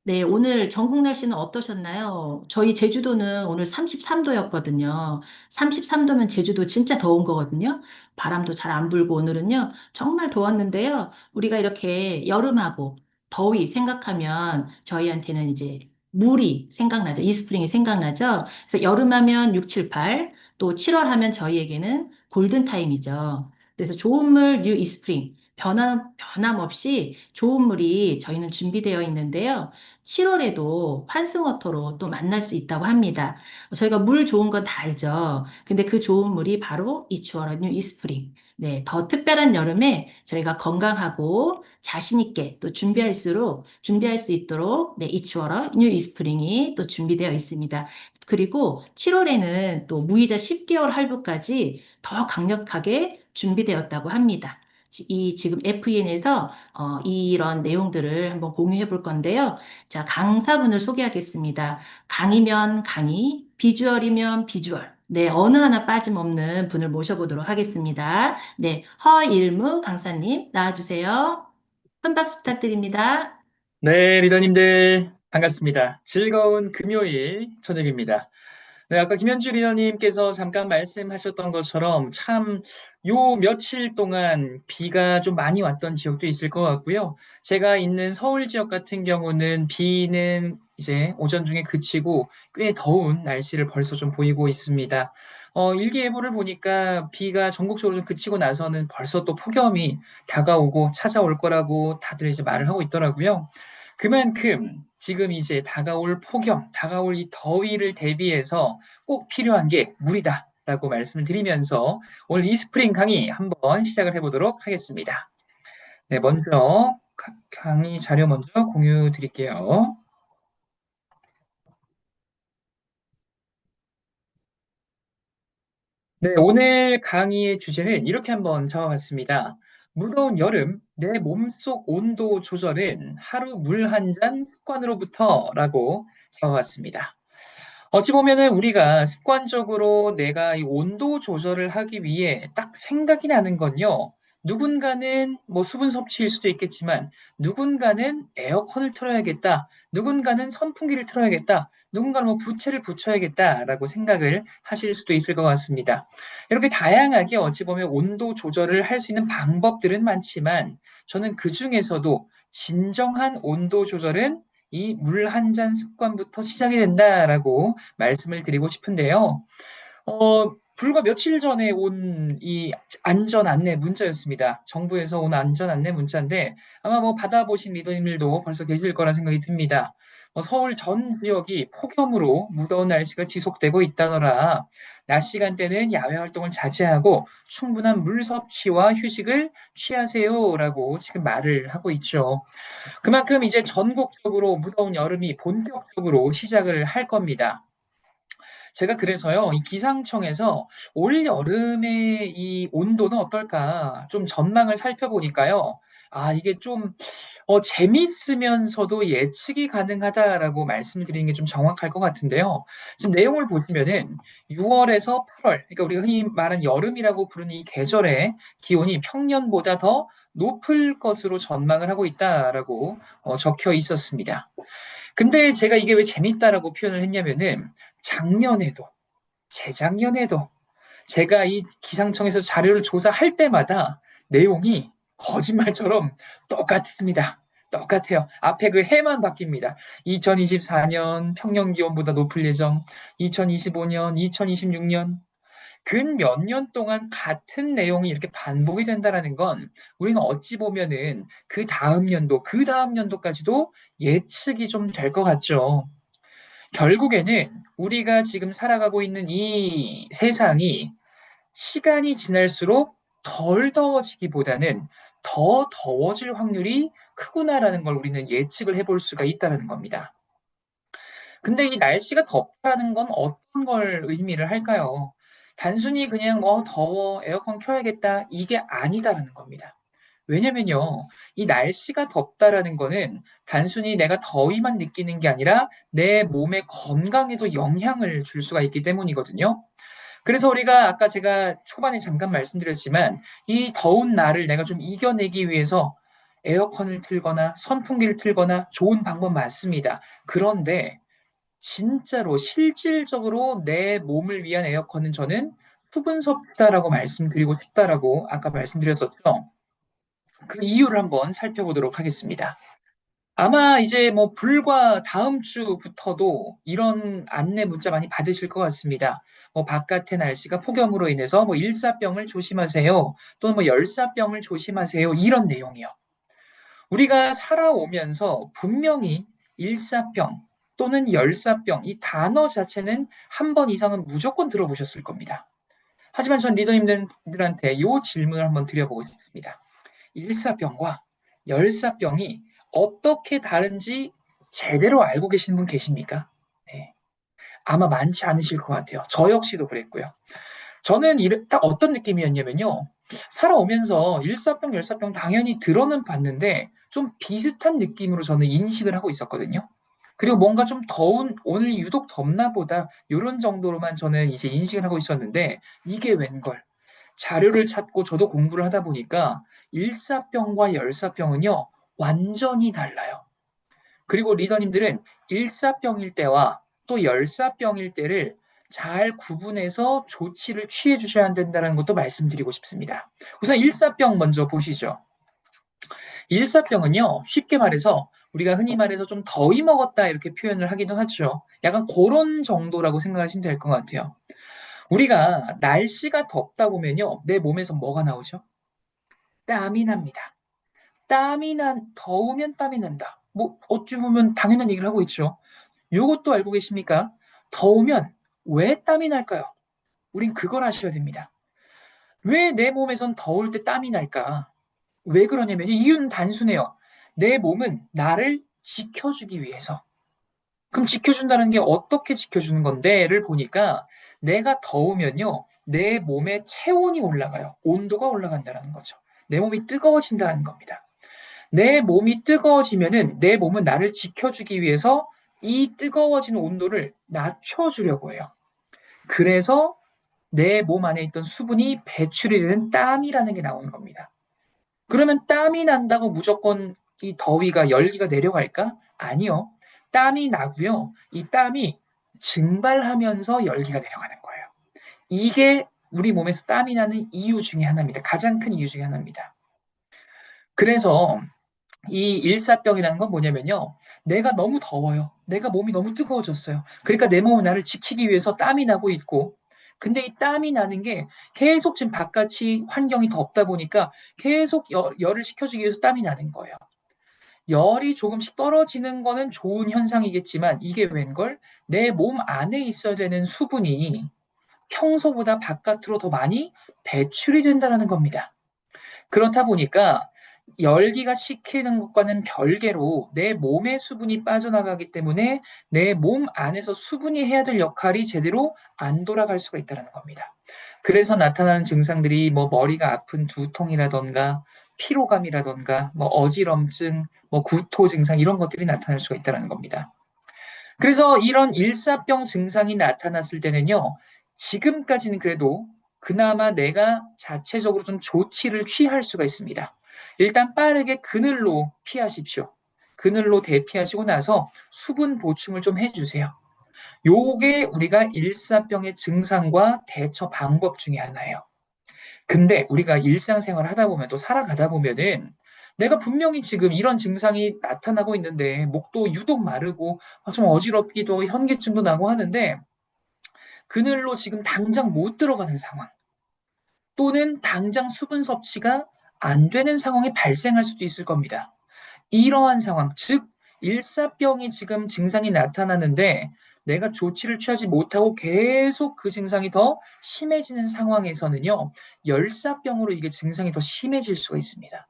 네, 오늘 전국 날씨는 어떠셨나요? 저희 제주도는 오늘 33도였거든요. 33도면 제주도 진짜 더운 거거든요. 바람도 잘 안 불고 오늘은요, 정말 더웠는데요. 우리가 이렇게 여름하고 더위 생각하면 저희한테는 이제 물이 생각나죠. 이스프링이 생각나죠. 그래서 여름하면 6, 7, 8, 또 7월 하면 저희에게는 골든타임이죠. 그래서 좋은 물 뉴 이스프링. 변함없이 좋은 물이 저희는 준비되어 있는데요. 7월에도 환승워터로 또 만날 수 있다고 합니다. 저희가 물 좋은 건 다 알죠. 근데 그 좋은 물이 바로 이추어러 뉴 이스프링. 네, 더 특별한 여름에 저희가 건강하고 자신 있게 또 준비할 수 있도록 네, 이추어러 뉴 이스프링이 또 준비되어 있습니다. 그리고 7월에는 또 무이자 10개월 할부까지 더 강력하게 준비되었다고 합니다. 이 지금 FEN에서 이런 내용들을 한번 공유해 볼 건데요. 자, 강사분을 소개하겠습니다. 강이면 강의, 비주얼이면 비주얼. 네, 어느 하나 빠짐없는 분을 모셔보도록 하겠습니다. 네, 허일무 강사님 나와주세요. 큰 박수 부탁드립니다. 네, 리더님들 반갑습니다. 즐거운 금요일 저녁입니다. 네, 아까 김현주 리더님께서 잠깐 말씀하셨던 것처럼 참 요 며칠 동안 비가 좀 많이 왔던 지역도 있을 것 같고요. 제가 있는 서울 지역 같은 경우는 비는 이제 오전 중에 그치고 꽤 더운 날씨를 벌써 좀 보이고 있습니다. 일기예보를 보니까 비가 전국적으로 좀 그치고 나서는 벌써 또 폭염이 다가오고 찾아올 거라고 다들 이제 말을 하고 있더라고요. 그만큼 지금 이제 다가올 폭염, 다가올 이 더위를 대비해서 꼭 필요한 게 물이다라고 말씀을 드리면서 오늘 이스프링 강의 한번 시작을 해보도록 하겠습니다. 네, 먼저 강의 자료 먼저 공유 드릴게요. 네, 오늘 강의의 주제는 이렇게 한번 잡아봤습니다. 무더운 여름, 내 몸속 온도 조절은 하루 물 한 잔 습관으로부터라고 잡아봤습니다. 어찌 보면은 우리가 습관적으로 내가 이 온도 조절을 하기 위해 딱 생각이 나는 건요. 누군가는 뭐 수분 섭취일 수도 있겠지만, 누군가는 에어컨을 틀어야겠다. 누군가는 선풍기를 틀어야겠다. 누군가는 뭐 부채를 붙여야겠다라고 생각을 하실 수도 있을 것 같습니다. 이렇게 다양하게 어찌 보면 온도 조절을 할 수 있는 방법들은 많지만, 저는 그 중에서도 진정한 온도 조절은 이 물 한 잔 습관부터 시작이 된다라고 말씀을 드리고 싶은데요. 불과 며칠 전에 온 이 안전 안내 문자였습니다. 정부에서 온 안전 안내 문자인데 아마 뭐 받아보신 리더님들도 벌써 계실 거라 생각이 듭니다. 서울 전 지역이 폭염으로 무더운 날씨가 지속되고 있다더라. 낮 시간대는 야외 활동을 자제하고 충분한 물 섭취와 휴식을 취하세요라고 지금 말을 하고 있죠. 그만큼 이제 전국적으로 무더운 여름이 본격적으로 시작을 할 겁니다. 제가 그래서요, 이 기상청에서 올 여름의 이 온도는 어떨까 좀 전망을 살펴보니까요. 아, 이게 좀 재밌으면서도 예측이 가능하다라고 말씀드리는 게 좀 정확할 것 같은데요. 지금 내용을 보시면은 6월에서 8월, 그러니까 우리가 흔히 말하는 여름이라고 부르는 이 계절의 기온이 평년보다 더 높을 것으로 전망을 하고 있다라고 적혀 있었습니다. 근데 제가 이게 왜 재밌다라고 표현을 했냐면은 작년에도, 재작년에도 제가 이 기상청에서 자료를 조사할 때마다 내용이 거짓말처럼 똑같습니다. 똑같아요. 앞에 그 해만 바뀝니다. 2024년 평년 기온보다 높을 예정, 2025년, 2026년, 근 몇 년 동안 같은 내용이 이렇게 반복이 된다라는 건 우리는 어찌 보면은 그 다음 연도, 그 다음 연도까지도 예측이 좀 될 것 같죠. 결국에는 우리가 지금 살아가고 있는 이 세상이 시간이 지날수록 덜 더워지기보다는 더 더워질 확률이 크구나라는 걸 우리는 예측을 해볼 수가 있다는 겁니다. 근데 이 날씨가 덥다는 건 어떤 걸 의미를 할까요? 단순히 그냥 더워 에어컨 켜야겠다 이게 아니다라는 겁니다. 왜냐면요, 이 날씨가 덥다라는 거는 단순히 내가 더위만 느끼는 게 아니라 내 몸의 건강에도 영향을 줄 수가 있기 때문이거든요. 그래서 우리가 아까 제가 초반에 잠깐 말씀드렸지만 이 더운 날을 내가 좀 이겨내기 위해서 에어컨을 틀거나 선풍기를 틀거나 좋은 방법 맞습니다. 그런데 진짜로 실질적으로 내 몸을 위한 에어컨은 저는 수분섭다라고 말씀드리고 싶다라고 아까 말씀드렸었죠. 그 이유를 한번 살펴보도록 하겠습니다. 아마 이제 뭐 불과 다음 주부터도 이런 안내 문자 많이 받으실 것 같습니다. 뭐 바깥의 날씨가 폭염으로 인해서 뭐 일사병을 조심하세요. 또는 뭐 열사병을 조심하세요. 이런 내용이요. 우리가 살아오면서 분명히 일사병 또는 열사병 이 단어 자체는 한 번 이상은 무조건 들어보셨을 겁니다. 하지만 전 리더님들한테 이 질문을 한번 드려보고 싶습니다. 일사병과 열사병이 어떻게 다른지 제대로 알고 계시는 분 계십니까? 네. 아마 많지 않으실 것 같아요. 저 역시도 그랬고요. 저는 딱 어떤 느낌이었냐면요. 살아오면서 일사병, 열사병 당연히 들어는 봤는데 좀 비슷한 느낌으로 저는 인식을 하고 있었거든요. 그리고 뭔가 좀 더운, 오늘 유독 덥나 보다, 이런 정도로만 저는 이제 인식을 하고 있었는데, 이게 웬걸. 자료를 찾고 저도 공부를 하다 보니까 일사병과 열사병은요, 완전히 달라요. 그리고 리더님들은 일사병일 때와 또 열사병일 때를 잘 구분해서 조치를 취해 주셔야 된다는 것도 말씀드리고 싶습니다. 우선 일사병 먼저 보시죠. 일사병은요, 쉽게 말해서 우리가 흔히 말해서 좀 더위 먹었다 이렇게 표현을 하기도 하죠. 약간 그런 정도라고 생각하시면 될 것 같아요. 우리가 날씨가 덥다 보면요, 내 몸에서 뭐가 나오죠? 땀이 납니다. 더우면 땀이 난다. 뭐, 어찌 보면 당연한 얘기를 하고 있죠. 요것도 알고 계십니까? 더우면 왜 땀이 날까요? 우린 그걸 아셔야 됩니다. 왜 내 몸에선 더울 때 땀이 날까? 왜 그러냐면 이유는 단순해요. 내 몸은 나를 지켜주기 위해서. 그럼 지켜준다는 게 어떻게 지켜주는 건데?를 보니까 내가 더우면요. 내 몸의 체온이 올라가요. 온도가 올라간다는 거죠. 내 몸이 뜨거워진다는 겁니다. 내 몸이 뜨거워지면은 내 몸은 나를 지켜주기 위해서 이 뜨거워진 온도를 낮춰주려고 해요. 그래서 내 몸 안에 있던 수분이 배출이 되는 땀이라는 게 나오는 겁니다. 그러면 땀이 난다고 무조건 이 더위가 열기가 내려갈까? 아니요. 땀이 나고요. 이 땀이 증발하면서 열기가 내려가는 거예요. 이게 우리 몸에서 땀이 나는 이유 중에 하나입니다. 가장 큰 이유 중에 하나입니다. 그래서 이 일사병이라는 건 뭐냐면요. 내가 너무 더워요. 내가 몸이 너무 뜨거워졌어요. 그러니까 내 몸은 나를 지키기 위해서 땀이 나고 있고, 근데 이 땀이 나는 게 계속 지금 바깥이 환경이 덥다 보니까 계속 열을 식혀주기 위해서 땀이 나는 거예요. 열이 조금씩 떨어지는 거는 좋은 현상이겠지만 이게 웬걸? 내 몸 안에 있어야 되는 수분이 평소보다 바깥으로 더 많이 배출이 된다는 겁니다. 그렇다 보니까 열기가 식히는 것과는 별개로 내 몸의 수분이 빠져나가기 때문에 내 몸 안에서 수분이 해야 될 역할이 제대로 안 돌아갈 수가 있다는 겁니다. 그래서 나타나는 증상들이 뭐 머리가 아픈 두통이라던가 피로감이라던가 뭐 어지럼증, 뭐 구토 증상 이런 것들이 나타날 수가 있다는 겁니다. 그래서 이런 일사병 증상이 나타났을 때는요, 지금까지는 그래도 그나마 내가 자체적으로 좀 조치를 취할 수가 있습니다. 일단 빠르게 그늘로 피하십시오. 그늘로 대피하시고 나서 수분 보충을 좀 해주세요. 요게 우리가 일사병의 증상과 대처 방법 중에 하나예요. 근데 우리가 일상생활 하다 보면 또 살아가다 보면은 내가 분명히 지금 이런 증상이 나타나고 있는데 목도 유독 마르고 좀 어지럽기도 하고 현기증도 나고 하는데 그늘로 지금 당장 못 들어가는 상황 또는 당장 수분 섭취가 안 되는 상황이 발생할 수도 있을 겁니다. 이러한 상황, 즉 일사병이 지금 증상이 나타나는데 내가 조치를 취하지 못하고 계속 그 증상이 더 심해지는 상황에서는요, 열사병으로 이게 증상이 더 심해질 수가 있습니다.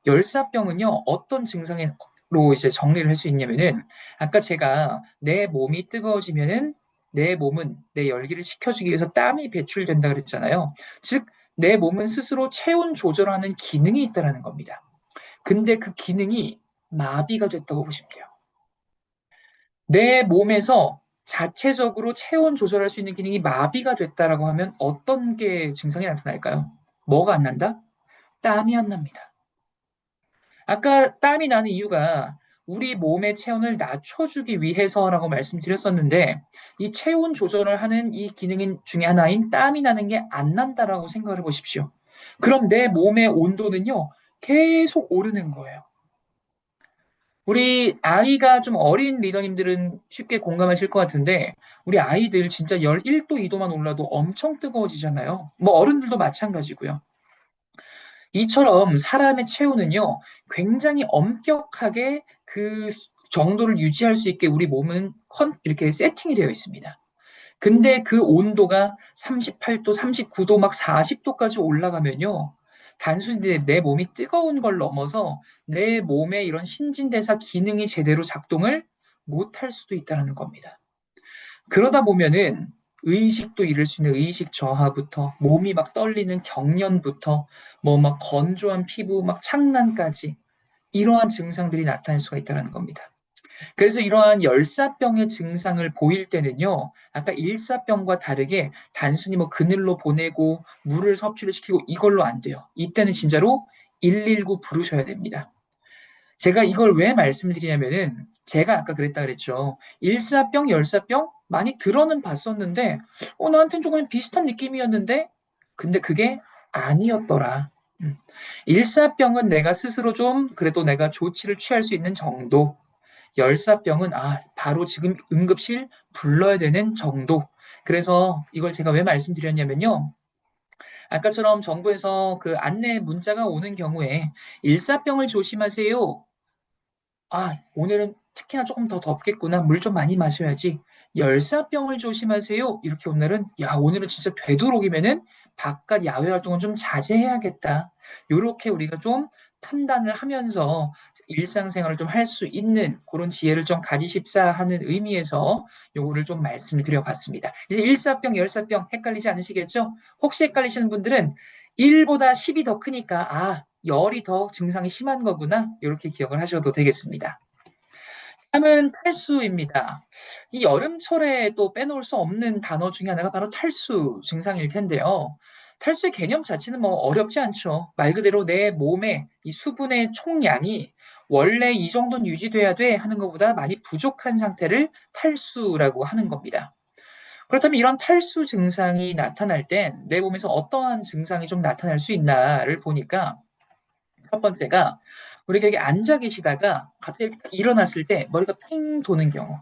열사병은요, 어떤 증상으로 이제 정리를 할 수 있냐면은, 아까 제가 내 몸이 뜨거워지면은 내 몸은 내 열기를 식혀주기 위해서 땀이 배출된다 그랬잖아요. 즉, 내 몸은 스스로 체온 조절하는 기능이 있다는 겁니다. 근데 그 기능이 마비가 됐다고 보시면 돼요. 내 몸에서 자체적으로 체온 조절할 수 있는 기능이 마비가 됐다라고 하면 어떤 게 증상이 나타날까요? 뭐가 안 난다? 땀이 안 납니다. 아까 땀이 나는 이유가 우리 몸의 체온을 낮춰주기 위해서라고 말씀드렸었는데, 이 체온 조절을 하는 이 기능 중에 하나인 땀이 나는 게 안 난다라고 생각을 해보십시오. 그럼 내 몸의 온도는요, 계속 오르는 거예요. 우리 아이가 좀 어린 리더님들은 쉽게 공감하실 것 같은데, 우리 아이들 진짜 11도, 2도만 올라도 엄청 뜨거워지잖아요. 뭐 어른들도 마찬가지고요. 이처럼 사람의 체온은요, 굉장히 엄격하게 그 정도를 유지할 수 있게 우리 몸은 이렇게 세팅이 되어 있습니다. 근데 그 온도가 38도, 39도, 막 40도까지 올라가면요, 단순히 내 몸이 뜨거운 걸 넘어서 내 몸의 이런 신진대사 기능이 제대로 작동을 못할 수도 있다는 겁니다. 그러다 보면은 의식도 잃을 수 있는 의식 저하부터 몸이 막 떨리는 경련부터 뭐 막 건조한 피부, 막 창난까지 이러한 증상들이 나타날 수가 있다는 겁니다. 그래서 이러한 열사병의 증상을 보일 때는요, 아까 일사병과 다르게 단순히 뭐 그늘로 보내고 물을 섭취를 시키고 이걸로 안 돼요. 이때는 진짜로 119 부르셔야 됩니다. 제가 이걸 왜 말씀드리냐면은 제가 아까 그랬다 그랬죠. 일사병, 열사병 많이 들어는 봤었는데, 나한테는 조금 비슷한 느낌이었는데, 근데 그게 아니었더라. 음. 일사병은 내가 스스로 좀 그래도 내가 조치를 취할 수 있는 정도. 열사병은 바로 지금 응급실 불러야 되는 정도. 그래서 이걸 제가 왜 말씀드렸냐면요. 아까처럼 정부에서 그 안내 문자가 오는 경우에 일사병을 조심하세요. 오늘은 특히나 조금 더 덥겠구나. 물 좀 많이 마셔야지. 열사병을 조심하세요. 이렇게 오늘은, 오늘은 진짜 되도록이면은 바깥 야외 활동은 좀 자제해야겠다. 이렇게 우리가 좀 판단을 하면서 일상생활을 좀 할 수 있는 그런 지혜를 좀 가지십사 하는 의미에서 요거를 좀 말씀을 드려봤습니다. 이제 일사병, 열사병 헷갈리지 않으시겠죠? 혹시 헷갈리시는 분들은 1보다 10이 더 크니까, 열이 더 증상이 심한 거구나. 이렇게 기억을 하셔도 되겠습니다. 다음은 탈수입니다. 이 여름철에 또 빼놓을 수 없는 단어 중에 하나가 바로 탈수 증상일 텐데요. 탈수의 개념 자체는 뭐 어렵지 않죠. 말 그대로 내 몸에 이 수분의 총량이 원래 이 정도는 유지돼야 돼 하는 것보다 많이 부족한 상태를 탈수라고 하는 겁니다. 그렇다면 이런 탈수 증상이 나타날 땐 내 몸에서 어떠한 증상이 좀 나타날 수 있나를 보니까 첫 번째가 우리가 여기 앉아 계시다가 갑자기 딱 일어났을 때 머리가 핑 도는 경우.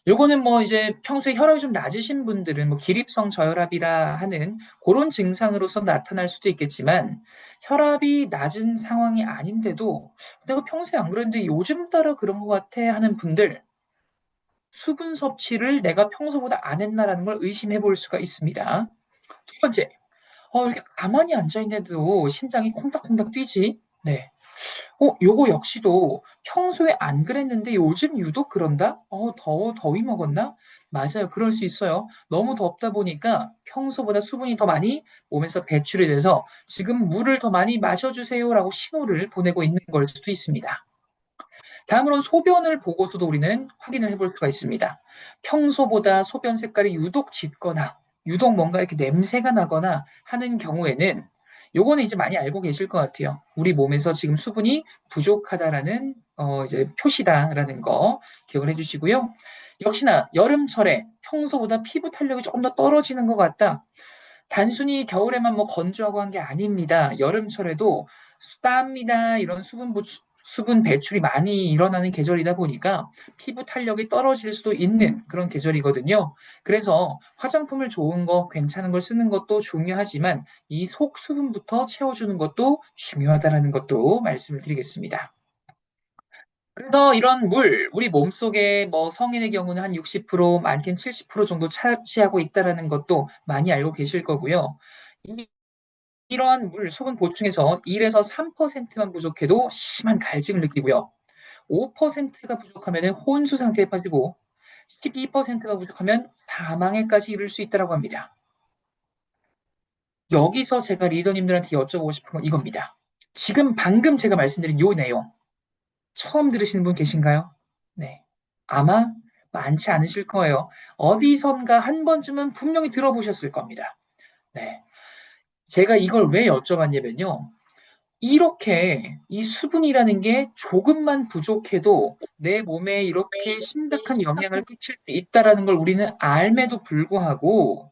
요거는 뭐 이제 평소에 혈압이 좀 낮으신 분들은 뭐 기립성 저혈압이라 하는 그런 증상으로서 나타날 수도 있겠지만 혈압이 낮은 상황이 아닌데도 내가 평소에 안 그랬는데 요즘 따라 그런 것 같아 하는 분들 수분 섭취를 내가 평소보다 안 했나라는 걸 의심해 볼 수가 있습니다. 두 번째, 이렇게 가만히 앉아 있는데도 심장이 콩닥콩닥 뛰지? 네. 요거 역시도 평소에 안 그랬는데 요즘 유독 그런다? 더위 먹었나? 맞아요. 그럴 수 있어요. 너무 덥다 보니까 평소보다 수분이 더 많이 몸에서 배출이 돼서 지금 물을 더 많이 마셔주세요라고 신호를 보내고 있는 걸 수도 있습니다. 다음으로는 소변을 보고서도 우리는 확인을 해볼 수가 있습니다. 평소보다 소변 색깔이 유독 짙거나 유독 뭔가 이렇게 냄새가 나거나 하는 경우에는 요거는 이제 많이 알고 계실 것 같아요. 우리 몸에서 지금 수분이 부족하다라는 이제 표시다라는 거 기억을 해주시고요. 역시나 여름철에 평소보다 피부 탄력이 조금 더 떨어지는 것 같다. 단순히 겨울에만 뭐 건조하고 한 게 아닙니다. 여름철에도 땀이나 이런 수분 배출이 많이 일어나는 계절이다 보니까 피부 탄력이 떨어질 수도 있는 그런 계절이거든요. 그래서 화장품을 좋은 거, 괜찮은 걸 쓰는 것도 중요하지만 이 속 수분부터 채워주는 것도 중요하다는 것도 말씀을 드리겠습니다. 그래서 이런 물, 우리 몸속에 뭐 성인의 경우는 한 60%, 많게는 70% 정도 차지하고 있다는 것도 많이 알고 계실 거고요. 이러한 물, 수분 보충에서 1에서 3%만 부족해도 심한 갈증을 느끼고요. 5%가 부족하면 혼수 상태에 빠지고 12%가 부족하면 사망에까지 이를 수 있다고 합니다. 여기서 제가 리더님들한테 여쭤보고 싶은 건 이겁니다. 지금 방금 제가 말씀드린 요 내용 처음 들으시는 분 계신가요? 네. 아마 많지 않으실 거예요. 어디선가 한 번쯤은 분명히 들어보셨을 겁니다. 네. 제가 이걸 왜 여쭤봤냐면요. 이렇게 이 수분이라는 게 조금만 부족해도 내 몸에 이렇게 심각한 영향을 끼칠 수 있다라는 걸 우리는 알매도 불구하고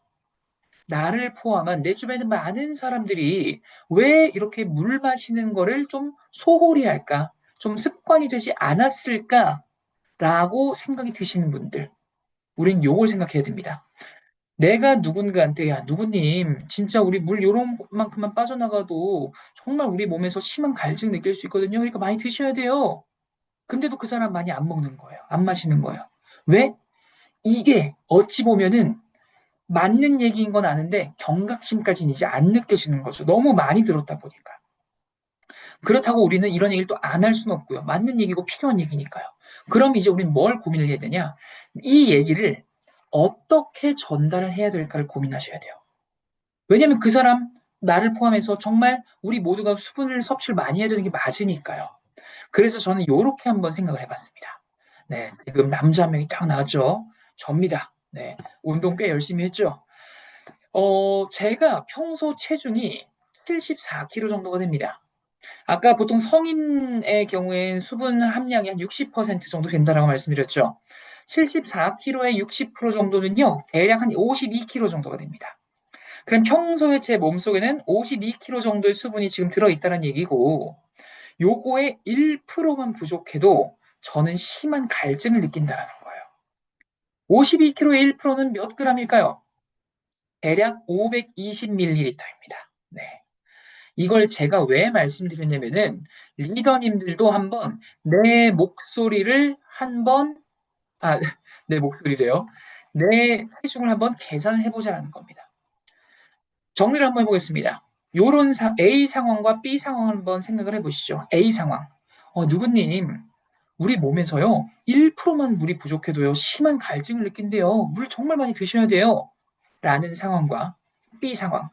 나를 포함한 내 주변에 많은 사람들이 왜 이렇게 물 마시는 거를 좀 소홀히 할까? 좀 습관이 되지 않았을까라고 생각이 드시는 분들, 우린 요걸 생각해야 됩니다. 내가 누군가한테, 야, 누구님, 진짜 우리 물 요런만큼만 빠져나가도 정말 우리 몸에서 심한 갈증 느낄 수 있거든요. 그러니까 많이 드셔야 돼요. 근데도 그 사람 많이 안 먹는 거예요. 안 마시는 거예요. 왜? 이게 어찌 보면은 맞는 얘기인 건 아는데 경각심까지는 이제 안 느껴지는 거죠. 너무 많이 들었다 보니까. 그렇다고 우리는 이런 얘기를 또 안 할 수는 없고요. 맞는 얘기고 필요한 얘기니까요. 그럼 이제 우리는 뭘 고민을 해야 되냐? 이 얘기를 어떻게 전달을 해야 될까를 고민하셔야 돼요. 왜냐하면 그 사람, 나를 포함해서 정말 우리 모두가 수분을 섭취를 많이 해야 되는 게 맞으니까요. 그래서 저는 이렇게 한번 생각을 해봤습니다. 네, 지금 남자 한 명이 딱 나왔죠. 접니다. 네, 운동 꽤 열심히 했죠. 제가 평소 체중이 74kg 정도가 됩니다. 아까 보통 성인의 경우엔 수분 함량이 한 60% 정도 된다라고 말씀드렸죠. 74kg의 60% 정도는요, 대략 한 52kg 정도가 됩니다. 그럼 평소에 제 몸속에는 52kg 정도의 수분이 지금 들어있다는 얘기고, 요거의 1%만 부족해도 저는 심한 갈증을 느낀다는 거예요. 52kg의 1%는 몇 g일까요? 대략 520ml입니다. 네. 이걸 제가 왜 말씀드렸냐면은 리더님들도 한번 내 목소리를 한번 아, 내 목소리래요. 내 체중을 한번 계산을 해보자라는 겁니다. 정리를 한번 해보겠습니다. 요런 A 상황과 B 상황을 한번 생각을 해보시죠. A 상황. 누구님, 우리 몸에서요, 1%만 물이 부족해도요, 심한 갈증을 느낀대요. 물 정말 많이 드셔야 돼요. 라는 상황과 B 상황.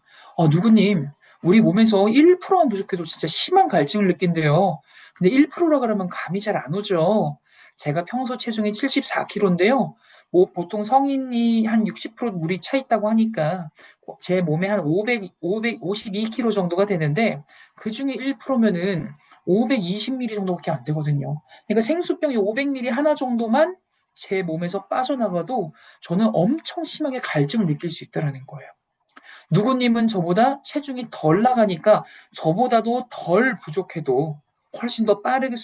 누구님, 우리 몸에서 1%만 부족해도 진짜 심한 갈증을 느낀대요. 근데 1%라 그러면 감이 잘 안 오죠. 제가 평소 체중이 74kg인데요. 뭐 보통 성인이 한 60% 물이 차 있다고 하니까 제 몸에 한 552kg 정도가 되는데 그 중에 1%면은 520ml 정도밖에 안 되거든요. 그러니까 생수병이 500ml 하나 정도만 제 몸에서 빠져나가도 저는 엄청 심하게 갈증을 느낄 수 있다는 거예요. 누구님은 저보다 체중이 덜 나가니까 저보다도 덜 부족해도 훨씬 더 빠르게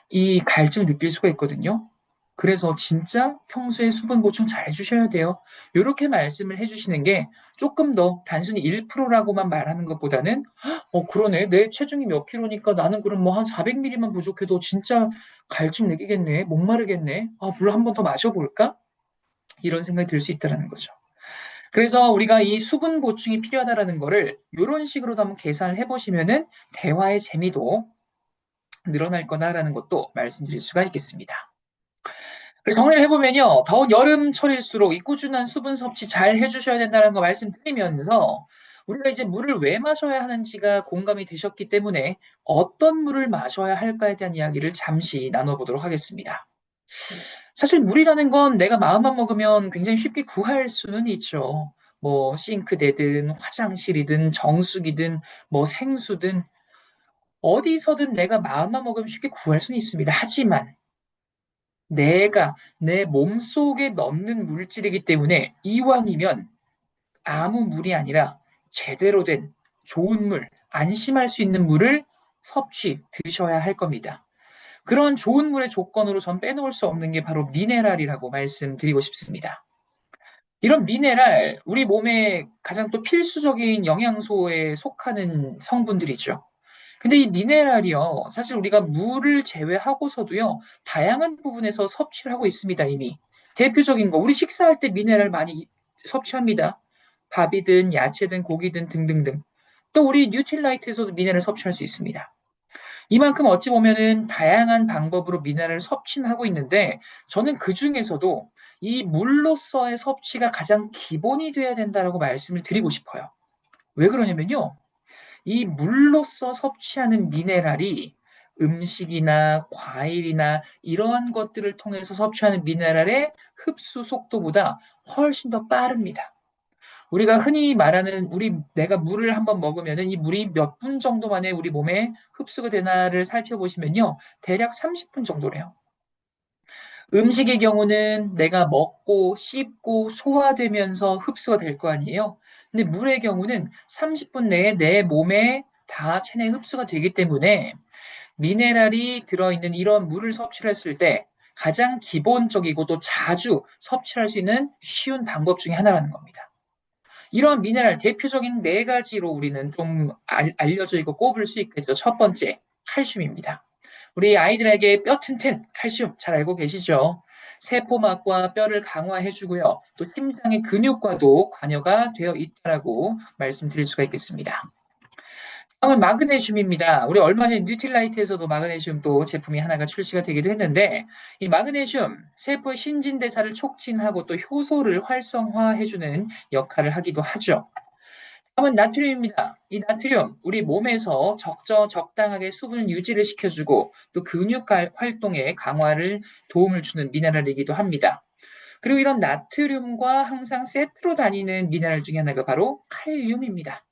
이 갈증을 느낄 수가 있거든요. 그래서 진짜 평소에 수분 보충 잘 해주셔야 돼요. 이렇게 말씀을 해주시는 게 조금 더 단순히 1%라고만 말하는 것보다는 그러네. 내 체중이 몇 킬로니까 나는 그럼 뭐 한 400ml만 부족해도 진짜 갈증 느끼겠네. 목마르겠네. 물 한 번 더 마셔볼까? 이런 생각이 들 수 있다는 거죠. 그래서 우리가 이 수분 보충이 필요하다라는 거를 이런 식으로도 한번 계산을 해보시면은 대화의 재미도 늘어날 거다라는 것도 말씀드릴 수가 있겠습니다. 정리를 해보면요. 더운 여름철일수록 이 꾸준한 수분 섭취 잘 해주셔야 된다는 거 말씀드리면서 우리가 이제 물을 왜 마셔야 하는지가 공감이 되셨기 때문에 어떤 물을 마셔야 할까에 대한 이야기를 잠시 나눠보도록 하겠습니다. 사실 물이라는 건 내가 마음만 먹으면 굉장히 쉽게 구할 수는 있죠. 뭐 싱크대든 화장실이든 정수기든 뭐 생수든 어디서든 내가 마음만 먹으면 쉽게 구할 수는 있습니다. 하지만 내가 내 몸속에 넣는 물질이기 때문에 이왕이면 아무 물이 아니라 제대로 된 좋은 물, 안심할 수 있는 물을 드셔야 할 겁니다. 그런 좋은 물의 조건으로 전 빼놓을 수 없는 게 바로 미네랄이라고 말씀드리고 싶습니다. 이런 미네랄, 우리 몸에 가장 또 필수적인 영양소에 속하는 성분들이죠. 근데 이 미네랄이요, 사실 우리가 물을 제외하고서도요, 다양한 부분에서 섭취를 하고 있습니다, 이미. 대표적인 거, 우리 식사할 때 미네랄 많이 섭취합니다. 밥이든 야채든 고기든 등등등. 또 우리 뉴트릴라이트에서도 미네랄 섭취할 수 있습니다. 이만큼 어찌 보면은 다양한 방법으로 미네랄을 섭취는 하고 있는데 저는 그 중에서도 이 물로서의 섭취가 가장 기본이 돼야 된다라고 말씀을 드리고 싶어요. 왜 그러냐면요. 이 물로서 섭취하는 미네랄이 음식이나 과일이나 이러한 것들을 통해서 섭취하는 미네랄의 흡수 속도보다 훨씬 더 빠릅니다. 우리가 흔히 말하는 내가 물을 한번 먹으면은 이 물이 몇 분 정도 만에 우리 몸에 흡수가 되나를 살펴보시면요. 대략 30분 정도래요. 음식의 경우는 내가 먹고 씹고 소화되면서 흡수가 될 거 아니에요. 근데 물의 경우는 30분 내에 내 몸에 다 체내 흡수가 되기 때문에 미네랄이 들어있는 이런 물을 섭취를 했을 때 가장 기본적이고 또 자주 섭취할 수 있는 쉬운 방법 중에 하나라는 겁니다. 이런 미네랄 대표적인 네 가지로 우리는 좀 알려져 있고 꼽을 수 있겠죠. 첫 번째, 칼슘입니다. 우리 아이들에게 뼈 튼튼 칼슘 잘 알고 계시죠? 세포막과 뼈를 강화해주고요. 또 심장의 근육과도 관여가 되어 있다라고 말씀드릴 수가 있겠습니다. 다음은 마그네슘입니다. 우리 얼마 전에 뉴트릴라이트에서도 마그네슘 또 제품이 하나가 출시가 되기도 했는데 이 마그네슘 세포의 신진대사를 촉진하고 또 효소를 활성화해주는 역할을 하기도 하죠. 다음은 나트륨입니다. 이 나트륨 우리 몸에서 적당하게 수분 유지를 시켜주고 또 근육 활동에 강화를 도움을 주는 미네랄이기도 합니다. 그리고 이런 나트륨과 항상 세트로 다니는 미네랄 중에 하나가 바로 칼륨입니다.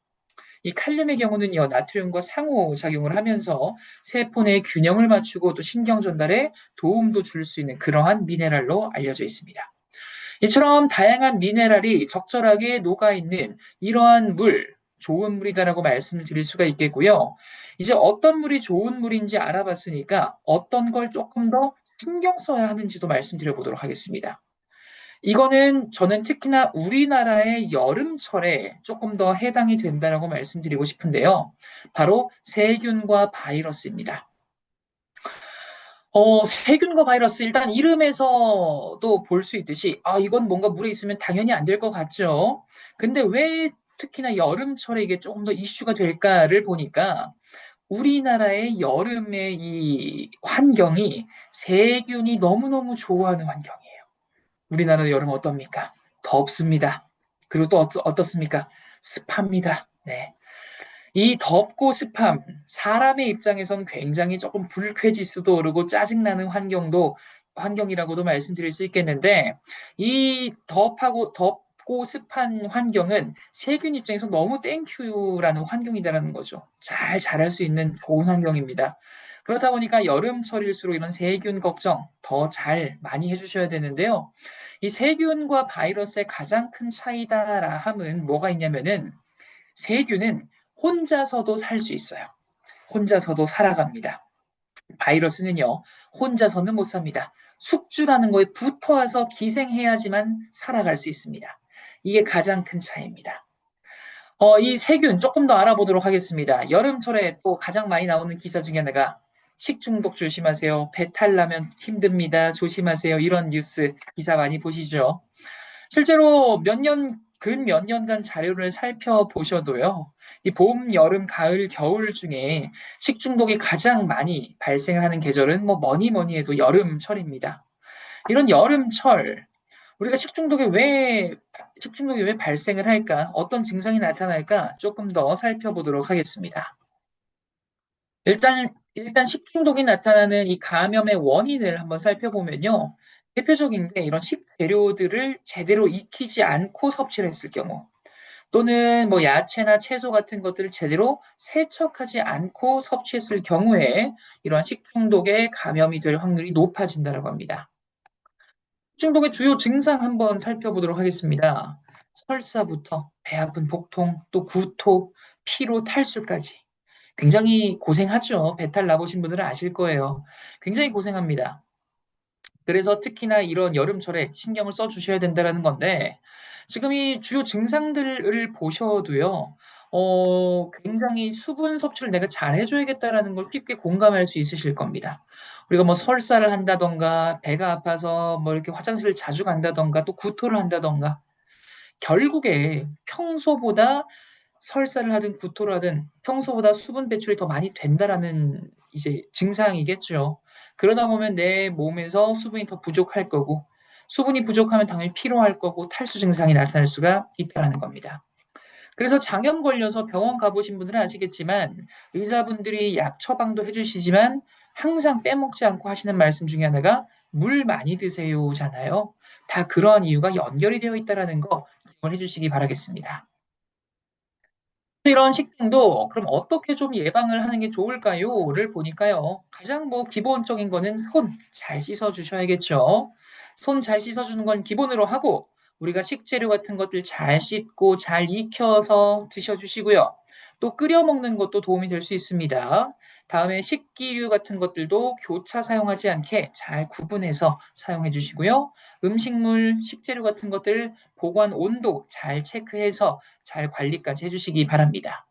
이 칼륨의 경우는요, 나트륨과 상호작용을 하면서 세포 내 균형을 맞추고 또 신경 전달에 도움도 줄 수 있는 그러한 미네랄로 알려져 있습니다. 이처럼 다양한 미네랄이 적절하게 녹아있는 이러한 물, 좋은 물이다라고 말씀을 드릴 수가 있겠고요. 이제 어떤 물이 좋은 물인지 알아봤으니까 어떤 걸 조금 더 신경 써야 하는지도 말씀드려 보도록 하겠습니다. 이거는 저는 특히나 우리나라의 여름철에 조금 더 해당이 된다라고 말씀드리고 싶은데요. 바로 세균과 바이러스입니다. 세균과 바이러스 일단 이름에서도 볼 수 있듯이 이건 뭔가 물에 있으면 당연히 안 될 것 같죠. 근데 왜 특히나 여름철에 이게 조금 더 이슈가 될까를 보니까 우리나라의 여름의 이 환경이 세균이 너무너무 좋아하는 환경이에요. 우리나라 여름 어떻습니까? 덥습니다. 그리고 또 어떻습니까? 습합니다. 네. 이 덥고 습함, 사람의 입장에선 굉장히 조금 불쾌지수도 오르고 짜증나는 환경이라고도 말씀드릴 수 있겠는데, 이 덥고 습한 환경은 세균 입장에서 너무 땡큐라는 환경이다라는 거죠. 잘 자랄 수 있는 좋은 환경입니다. 그러다 보니까 여름철일수록 이런 세균 걱정 더 잘 많이 해주셔야 되는데요. 이 세균과 바이러스의 가장 큰 차이다라 함은 뭐가 있냐면은 세균은 혼자서도 살 수 있어요. 혼자서도 살아갑니다. 바이러스는요, 혼자서는 못 삽니다. 숙주라는 거에 붙어와서 기생해야지만 살아갈 수 있습니다. 이게 가장 큰 차이입니다. 이 세균 조금 더 알아보도록 하겠습니다. 여름철에 또 가장 많이 나오는 기사 중에 하나가 식중독 조심하세요. 배탈 나면 힘듭니다. 조심하세요. 이런 뉴스 기사 많이 보시죠. 실제로 근 몇 년간 자료를 살펴보셔도요, 이 봄, 여름, 가을, 겨울 중에 식중독이 가장 많이 발생을 하는 계절은 뭐 뭐니 해도 여름철입니다. 이런 여름철, 우리가 식중독이 왜 발생을 할까? 어떤 증상이 나타날까? 조금 더 살펴보도록 하겠습니다. 일단 식중독이 나타나는 이 감염의 원인을 한번 살펴보면요. 대표적인 게 이런 식재료들을 제대로 익히지 않고 섭취를 했을 경우, 또는 뭐 야채나 채소 같은 것들을 제대로 세척하지 않고 섭취했을 경우에 이러한 식중독에 감염이 될 확률이 높아진다고 합니다. 식중독의 주요 증상 한번 살펴보도록 하겠습니다. 설사부터 배 아픈 복통, 또 구토, 피로, 탈수까지. 굉장히 고생하죠. 배탈 나보신 분들은 아실 거예요. 굉장히 고생합니다. 그래서 특히나 이런 여름철에 신경을 써주셔야 된다는 건데, 지금 이 주요 증상들을 보셔도요, 굉장히 수분 섭취를 내가 잘 해줘야겠다라는 걸 쉽게 공감할 수 있으실 겁니다. 우리가 뭐 설사를 한다던가, 배가 아파서 뭐 이렇게 화장실을 자주 간다던가, 또 구토를 한다던가, 결국에 평소보다 설사를 하든 구토를 하든 평소보다 수분 배출이 더 많이 된다라는 이제 증상이겠죠. 그러다 보면 내 몸에서 수분이 더 부족할 거고, 수분이 부족하면 당연히 피로할 거고 탈수 증상이 나타날 수가 있다는 겁니다. 그래서 장염 걸려서 병원 가보신 분들은 아시겠지만 의사분들이 약 처방도 해주시지만 항상 빼먹지 않고 하시는 말씀 중에 하나가 물 많이 드세요잖아요. 다 그런 이유가 연결이 되어 있다라는 거 기억을 해주시기 바라겠습니다. 이런 식중독, 그럼 어떻게 좀 예방을 하는 게 좋을까요?를 보니까요. 가장 뭐 기본적인 거는 손 잘 씻어 주셔야겠죠. 손 잘 씻어 주는 건 기본으로 하고, 우리가 식재료 같은 것들 잘 씻고 잘 익혀서 드셔 주시고요. 또 끓여 먹는 것도 도움이 될 수 있습니다. 다음에 식기류 같은 것들도 교차 사용하지 않게 잘 구분해서 사용해 주시고요. 음식물, 식재료 같은 것들 보관 온도 잘 체크해서 잘 관리까지 해주시기 바랍니다.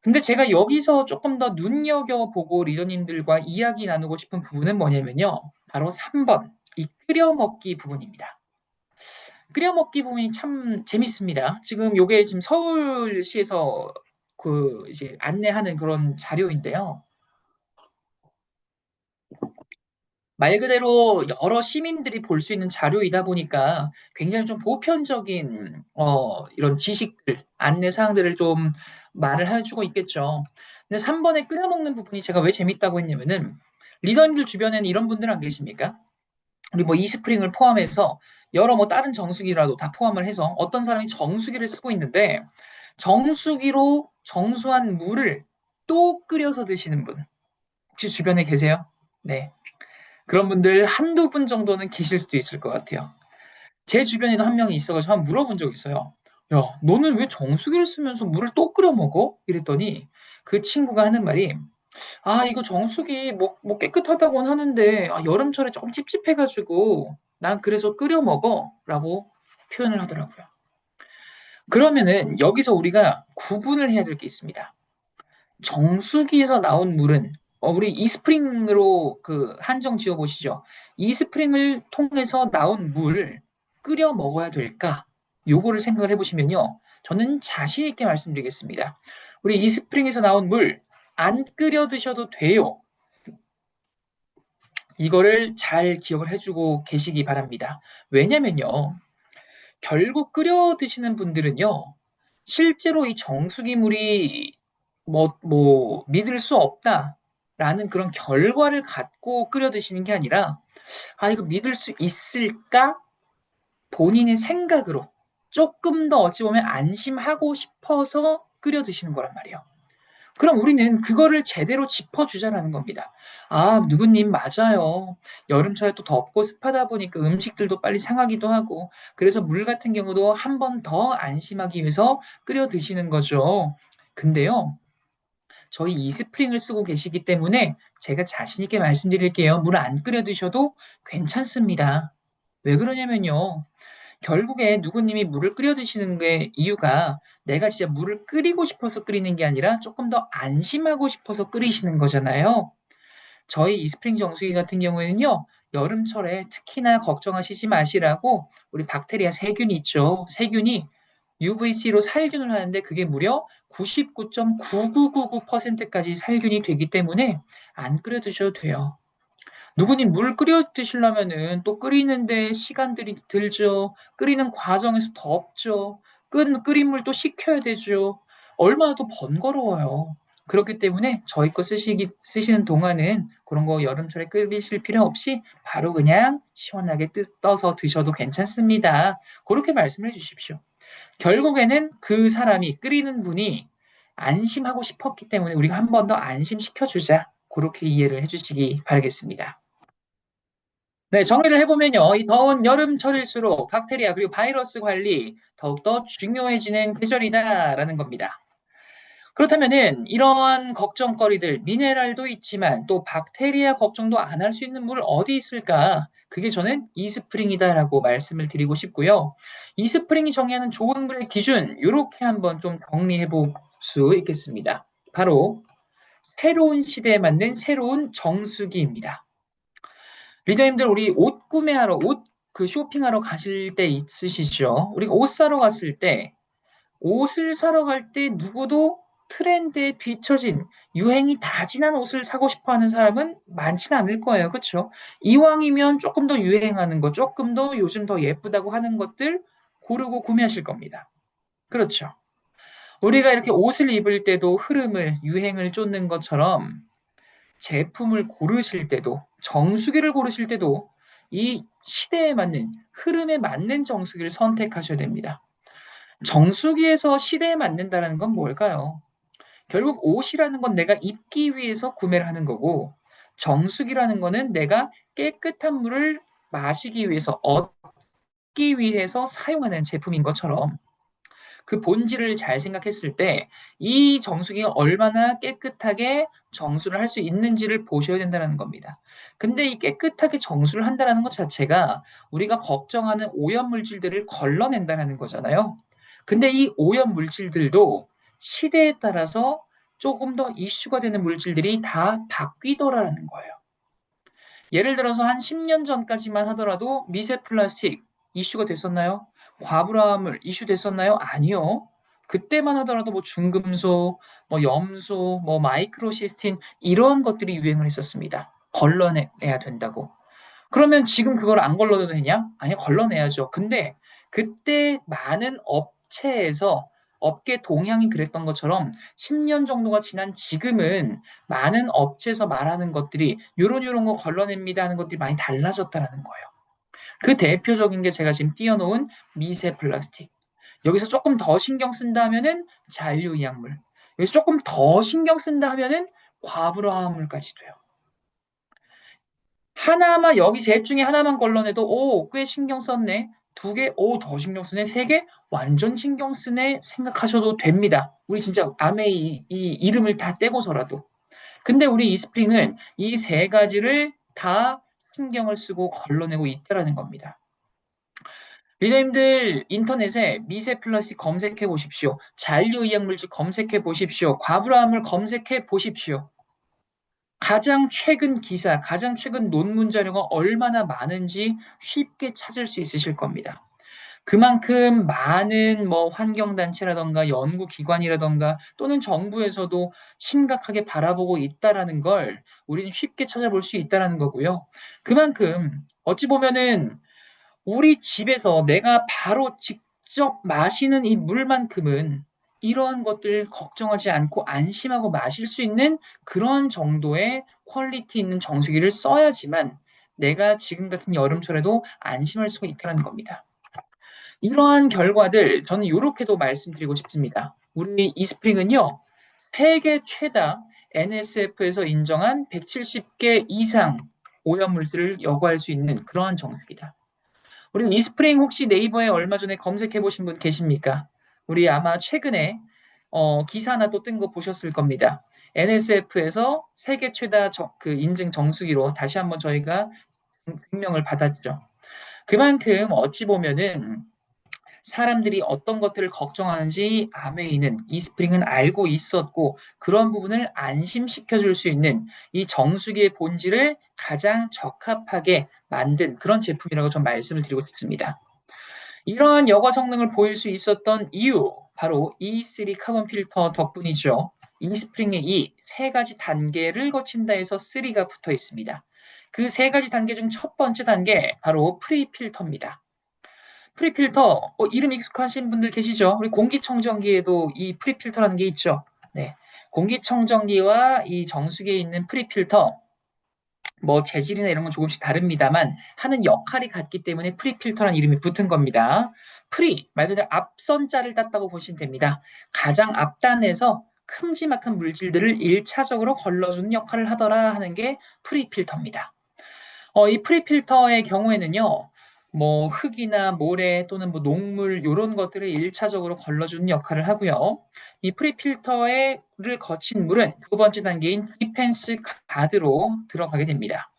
근데 제가 여기서 조금 더 눈여겨보고 리더님들과 이야기 나누고 싶은 부분은 뭐냐면요. 바로 3번, 이 끓여 먹기 부분입니다. 끓여 먹기 부분이 참 재밌습니다. 지금 요게 지금 서울시에서 그 이제 안내하는 그런 자료인데요. 말 그대로 여러 시민들이 볼 수 있는 자료이다 보니까 굉장히 좀 보편적인 이런 지식들, 안내 사항들을 좀 말을 해주고 있겠죠. 근데 한 번에 끊어먹는 부분이 제가 왜 재밌다고 했냐면은 리더님들 주변에는 이런 분들 안 계십니까? 우리 뭐 이스프링을 포함해서 여러 뭐 다른 정수기라도 다 포함을 해서 어떤 사람이 정수기를 쓰고 있는데 정수기로 정수한 물을 또 끓여서 드시는 분 혹시 주변에 계세요? 네. 그런 분들 한두 분 정도는 계실 수도 있을 것 같아요. 제 주변에도 한 명이 있어가지고 한번 물어본 적 있어요. 야, 너는 왜 정수기를 쓰면서 물을 또 끓여 먹어? 이랬더니 그 친구가 하는 말이, 아, 이거 정수기 뭐 깨끗하다고는 하는데, 아, 여름철에 조금 찝찝해가지고, 난 그래서 끓여 먹어. 라고 표현을 하더라고요. 그러면은 여기서 우리가 구분을 해야 될 게 있습니다. 정수기에서 나온 물은 우리 이스프링으로 그 한정 지어 보시죠. 이스프링을 통해서 나온 물 끓여 먹어야 될까? 요거를 생각을 해보시면요. 저는 자신 있게 말씀드리겠습니다. 우리 이스프링에서 나온 물 안 끓여 드셔도 돼요. 이거를 잘 기억을 해주고 계시기 바랍니다. 왜냐면요. 결국 끓여 드시는 분들은요. 실제로 이 정수기 물이 믿을 수 없다라는 그런 결과를 갖고 끓여 드시는 게 아니라, 아, 이거 믿을 수 있을까? 본인의 생각으로 조금 더 어찌 보면 안심하고 싶어서 끓여 드시는 거란 말이에요. 그럼 우리는 그거를 제대로 짚어주자라는 겁니다. 아, 누구님, 맞아요. 여름철에 또 덥고 습하다 보니까 음식들도 빨리 상하기도 하고, 그래서 물 같은 경우도 한 번 더 안심하기 위해서 끓여 드시는 거죠. 근데요, 저희 이스프링을 쓰고 계시기 때문에 제가 자신 있게 말씀드릴게요. 물 안 끓여 드셔도 괜찮습니다. 왜 그러냐면요. 결국에 누구님이 물을 끓여 드시는 게 이유가 내가 진짜 물을 끓이고 싶어서 끓이는 게 아니라 조금 더 안심하고 싶어서 끓이시는 거잖아요. 저희 이스프링 정수기 같은 경우에는요, 여름철에 특히나 걱정하시지 마시라고 우리 박테리아 세균이 있죠. 세균이 UVC로 살균을 하는데 그게 무려 99.9999%까지 살균이 되기 때문에 안 끓여 드셔도 돼요. 누구님 물 끓여 드시려면은 또 끓이는데 시간들이 들죠. 끓이는 과정에서 덥죠. 끓인 물 또 식혀야 되죠. 얼마나 또 번거로워요. 그렇기 때문에 저희 거 쓰시는 동안은 그런 거 여름철에 끓이실 필요 없이 바로 그냥 시원하게 떠서 드셔도 괜찮습니다. 그렇게 말씀해 주십시오. 결국에는 그 사람이 끓이는 분이 안심하고 싶었기 때문에 우리가 한 번 더 안심시켜 주자. 그렇게 이해를 해주시기 바라겠습니다. 네, 정리를 해보면요. 이 더운 여름철일수록 박테리아 그리고 바이러스 관리 더욱더 중요해지는 계절이다라는 겁니다. 그렇다면은 이러한 걱정거리들, 미네랄도 있지만 또 박테리아 걱정도 안 할 수 있는 물 어디 있을까? 그게 저는 이스프링이다라고 말씀을 드리고 싶고요. 이스프링이 정의하는 좋은 물의 기준, 이렇게 한번 좀 정리해 볼 수 있겠습니다. 바로 새로운 시대에 맞는 새로운 정수기입니다. 리더님들 우리 옷 구매하러 옷 그 쇼핑하러 가실 때 있으시죠? 우리가 옷 사러 갔을 때 옷을 사러 갈 때 누구도 트렌드에 뒤처진 유행이 다 지난 옷을 사고 싶어 하는 사람은 많지는 않을 거예요. 그렇죠? 이왕이면 조금 더 유행하는 거, 조금 더 요즘 더 예쁘다고 하는 것들 고르고 구매하실 겁니다. 그렇죠? 우리가 이렇게 옷을 입을 때도 흐름을, 유행을 쫓는 것처럼 제품을 고르실 때도, 정수기를 고르실 때도 이 시대에 맞는, 흐름에 맞는 정수기를 선택하셔야 됩니다. 정수기에서 시대에 맞는다는 건 뭘까요? 결국 옷이라는 건 내가 입기 위해서 구매를 하는 거고, 정수기라는 거는 내가 깨끗한 물을 마시기 위해서, 얻기 위해서 사용하는 제품인 것처럼 그 본질을 잘 생각했을 때 이 정수기가 얼마나 깨끗하게 정수를 할 수 있는지를 보셔야 된다는 겁니다. 근데 이 깨끗하게 정수를 한다는 것 자체가 우리가 걱정하는 오염 물질들을 걸러낸다는 거잖아요. 근데 이 오염 물질들도 시대에 따라서 조금 더 이슈가 되는 물질들이 다 바뀌더라는 거예요. 예를 들어서 한 10년 전까지만 하더라도 미세 플라스틱 이슈가 됐었나요? 과부하물 이슈 됐었나요? 아니요. 그때만 하더라도 뭐 중금속, 뭐 염소, 뭐 마이크로시스틴 이런 것들이 유행을 했었습니다. 걸러내야 된다고. 그러면 지금 그걸 안 걸러도 되냐? 아니, 걸러내야죠. 근데 그때 많은 업체에서 업계 동향이 그랬던 것처럼 10년 정도가 지난 지금은 많은 업체에서 말하는 것들이 요런 거 걸러냅니다 하는 것들이 많이 달라졌다는 거예요. 그 대표적인 게 제가 지금 띄워놓은 미세 플라스틱. 여기서 조금 더 신경 쓴다 하면은 잔류이약물. 여기서 조금 더 신경 쓴다 하면은 과부하물까지 돼요. 하나만 여기 셋 중에 하나만 걸러내도 오, 꽤 신경 썼네. 두 개, 오, 더 신경 쓰네. 세 개, 완전 신경 쓰네. 생각하셔도 됩니다. 우리 진짜 암의 이 이름을 다 떼고서라도. 근데 우리 이스프링은 이 세 가지를 다 신경을 쓰고 걸러내고 있다라는 겁니다. 리더님들 인터넷에 미세 플라스틱 검색해 보십시오. 잔류의약물질 검색해 보십시오. 과부하물 검색해 보십시오. 가장 최근 기사, 가장 최근 논문 자료가 얼마나 많은지 쉽게 찾을 수 있으실 겁니다. 그만큼 많은 뭐 환경단체라던가 연구기관이라던가 또는 정부에서도 심각하게 바라보고 있다라는 걸 우리는 쉽게 찾아볼 수 있다라는 거고요. 그만큼 어찌 보면은 우리 집에서 내가 바로 직접 마시는 이 물만큼은 이러한 것들 걱정하지 않고 안심하고 마실 수 있는 그런 정도의 퀄리티 있는 정수기를 써야지만 내가 지금 같은 여름철에도 안심할 수가 있다는 겁니다. 이러한 결과들 저는 이렇게도 말씀드리고 싶습니다. 우리 이스프링은요, 세계 최다 NSF에서 인정한 170개 이상 오염물질을 여과할 수 있는 그러한 정수기다. 우리 이스프링 혹시 네이버에 얼마 전에 검색해 보신 분 계십니까? 우리 아마 최근에 기사 하나 또 뜬 거 보셨을 겁니다. NSF에서 세계 최다 그 인증 정수기로 다시 한번 저희가 증명을 받았죠. 그만큼 어찌 보면은 사람들이 어떤 것들을 걱정하는지 아메이는 이스프링은 알고 있었고 그런 부분을 안심시켜 줄 수 있는 이 정수기의 본질을 가장 적합하게 만든 그런 제품이라고 좀 말씀을 드리고 싶습니다. 이러한 여과 성능을 보일 수 있었던 이유 바로 E3 카본 필터 덕분이죠. 이스프링의 이 세 가지 단계를 거친다 해서 3가 붙어 있습니다. 그 세 가지 단계 중 첫 번째 단계 바로 프리필터입니다. 프리필터, 이름 익숙하신 분들 계시죠? 우리 공기청정기에도 이 프리필터라는 게 있죠. 네. 공기청정기와 이 정수기에 있는 프리필터, 뭐 재질이나 이런 건 조금씩 다릅니다만 하는 역할이 같기 때문에 프리필터라는 이름이 붙은 겁니다. 프리, 말 그대로 앞선 자를 땄다고 보시면 됩니다. 가장 앞단에서 큼지막한 물질들을 1차적으로 걸러주는 역할을 하더라 하는 게 프리필터입니다. 이 프리필터의 경우에는요, 뭐 흙이나 모래 또는 뭐 녹물 이런 것들을 1차적으로 걸러주는 역할을 하고요. 이 프리필터를 거친 물은 두 번째 단계인 디펜스 가드로 들어가게 됩니다.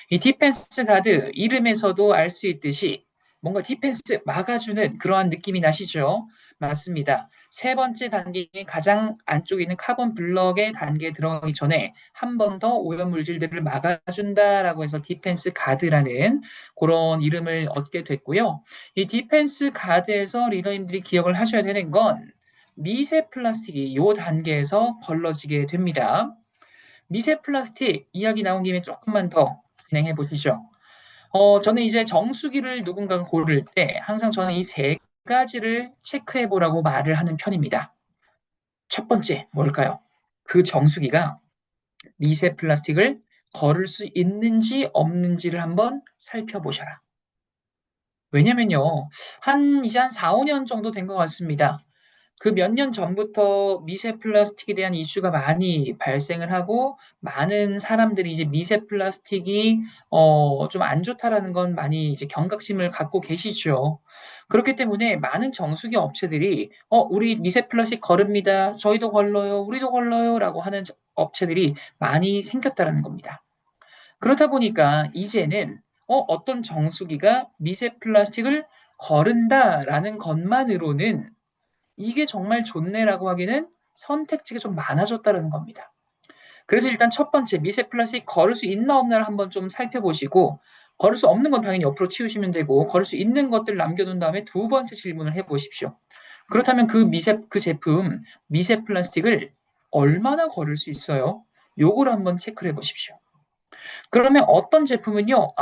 이 디펜스 가드 이름에서도 알 수 있듯이 뭔가 디펜스 막아주는 그러한 느낌이 나시죠? 맞습니다. 세 번째 단계인 가장 안쪽에 있는 카본 블럭의 단계에 들어가기 전에 한 번 더 오염 물질들을 막아준다라고 해서 디펜스 가드라는 그런 이름을 얻게 됐고요. 이 디펜스 가드에서 리더님들이 기억을 하셔야 되는 건 미세 플라스틱이 이 단계에서 걸러지게 됩니다. 미세 플라스틱 이야기 나온 김에 조금만 더 진행해 보시죠. 저는 이제 정수기를 누군가 고를 때 항상 저는 이 세 가지를 체크해 보라고 말을 하는 편입니다. 첫 번째, 뭘까요? 그 정수기가 미세 플라스틱을 걸을 수 있는지 없는지를 한번 살펴보셔라. 왜냐면요, 이제 한 4, 5년 정도 된 것 같습니다. 그 몇 년 전부터 미세 플라스틱에 대한 이슈가 많이 발생을 하고, 많은 사람들이 이제 미세 플라스틱이, 좀 안 좋다라는 건 많이 이제 경각심을 갖고 계시죠. 그렇기 때문에 많은 정수기 업체들이, 우리 미세 플라스틱 거릅니다. 저희도 걸러요. 우리도 걸러요. 라고 하는 업체들이 많이 생겼다라는 겁니다. 그렇다 보니까 이제는 어떤 정수기가 미세 플라스틱을 거른다라는 것만으로는 이게 정말 좋네라고 하기는 선택지가 좀 많아졌다는 겁니다. 그래서 일단 첫 번째 미세 플라스틱 걸을 수 있나 없나를 한번 좀 살펴보시고 걸을 수 없는 건 당연히 옆으로 치우시면 되고 걸을 수 있는 것들 남겨둔 다음에 두 번째 질문을 해보십시오. 그렇다면 그 제품 미세 플라스틱을 얼마나 걸을 수 있어요? 요거를 한번 체크를 해보십시오. 그러면 어떤 제품은요,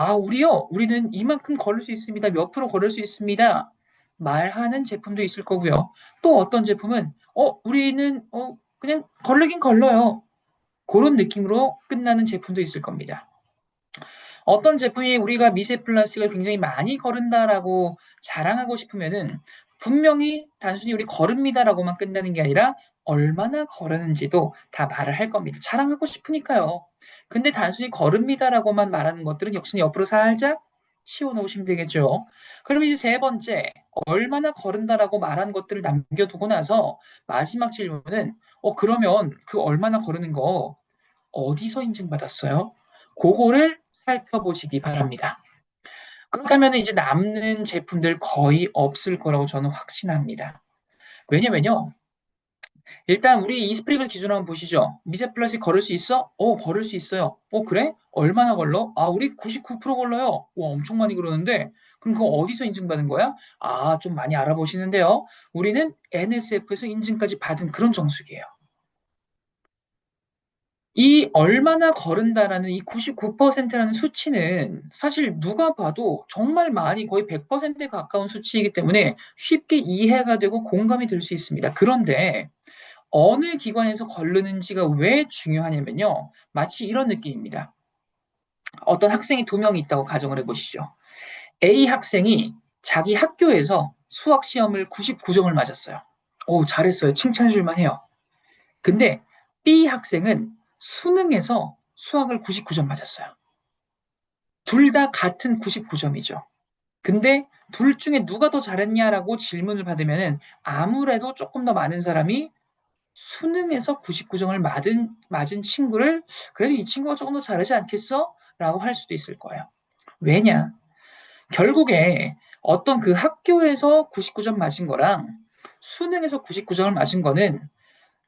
우리는 이만큼 걸을 수 있습니다. 몇 프로 걸을 수 있습니다. 말하는 제품도 있을 거고요. 또 어떤 제품은, 우리는, 그냥 걸르긴 걸러요. 그런 느낌으로 끝나는 제품도 있을 겁니다. 어떤 제품이 우리가 미세 플라스틱을 굉장히 많이 거른다라고 자랑하고 싶으면은 분명히 단순히 우리 거릅니다라고만 끝나는 게 아니라 얼마나 거르는지도 다 말을 할 겁니다. 자랑하고 싶으니까요. 근데 단순히 거릅니다라고만 말하는 것들은 역시 옆으로 살짝 치워 놓으시면 되겠죠. 그럼 이제 세 번째, 얼마나 거른다라고 말한 것들을 남겨두고 나서 마지막 질문은, 그러면 그 얼마나 거르는 거 어디서 인증받았어요? 그거를 살펴보시기 바랍니다. 그렇다면 이제 남는 제품들 거의 없을 거라고 저는 확신합니다. 왜냐면요. 일단 우리 이스프링을 기준으로 한번 보시죠. 미세 플라스틱 걸을 수 있어? 걸을 수 있어요. 그래? 얼마나 걸러? 우리 99% 걸러요. 와, 엄청 많이 그러는데 그럼 그거 어디서 인증받은 거야? 좀 많이 알아보시는데요. 우리는 NSF에서 인증까지 받은 그런 정수기예요. 이 얼마나 거른다라는 이 99%라는 수치는 사실 누가 봐도 정말 많이 거의 100%에 가까운 수치이기 때문에 쉽게 이해가 되고 공감이 될 수 있습니다. 그런데 어느 기관에서 거르는지가 왜 중요하냐면요. 마치 이런 느낌입니다. 어떤 학생이 두 명이 있다고 가정을 해보시죠. A 학생이 자기 학교에서 수학 시험을 99점을 맞았어요. 오, 잘했어요. 칭찬해 줄 만해요. 근데 B 학생은 수능에서 수학을 99점 맞았어요. 둘 다 같은 99점이죠. 근데 둘 중에 누가 더 잘했냐라고 질문을 받으면 아무래도 조금 더 많은 사람이 수능에서 99점을 맞은 친구를 그래도 이 친구가 조금 더 잘하지 않겠어? 라고 할 수도 있을 거예요. 왜냐? 결국에 어떤 그 학교에서 99점 맞은 거랑 수능에서 99점을 맞은 거는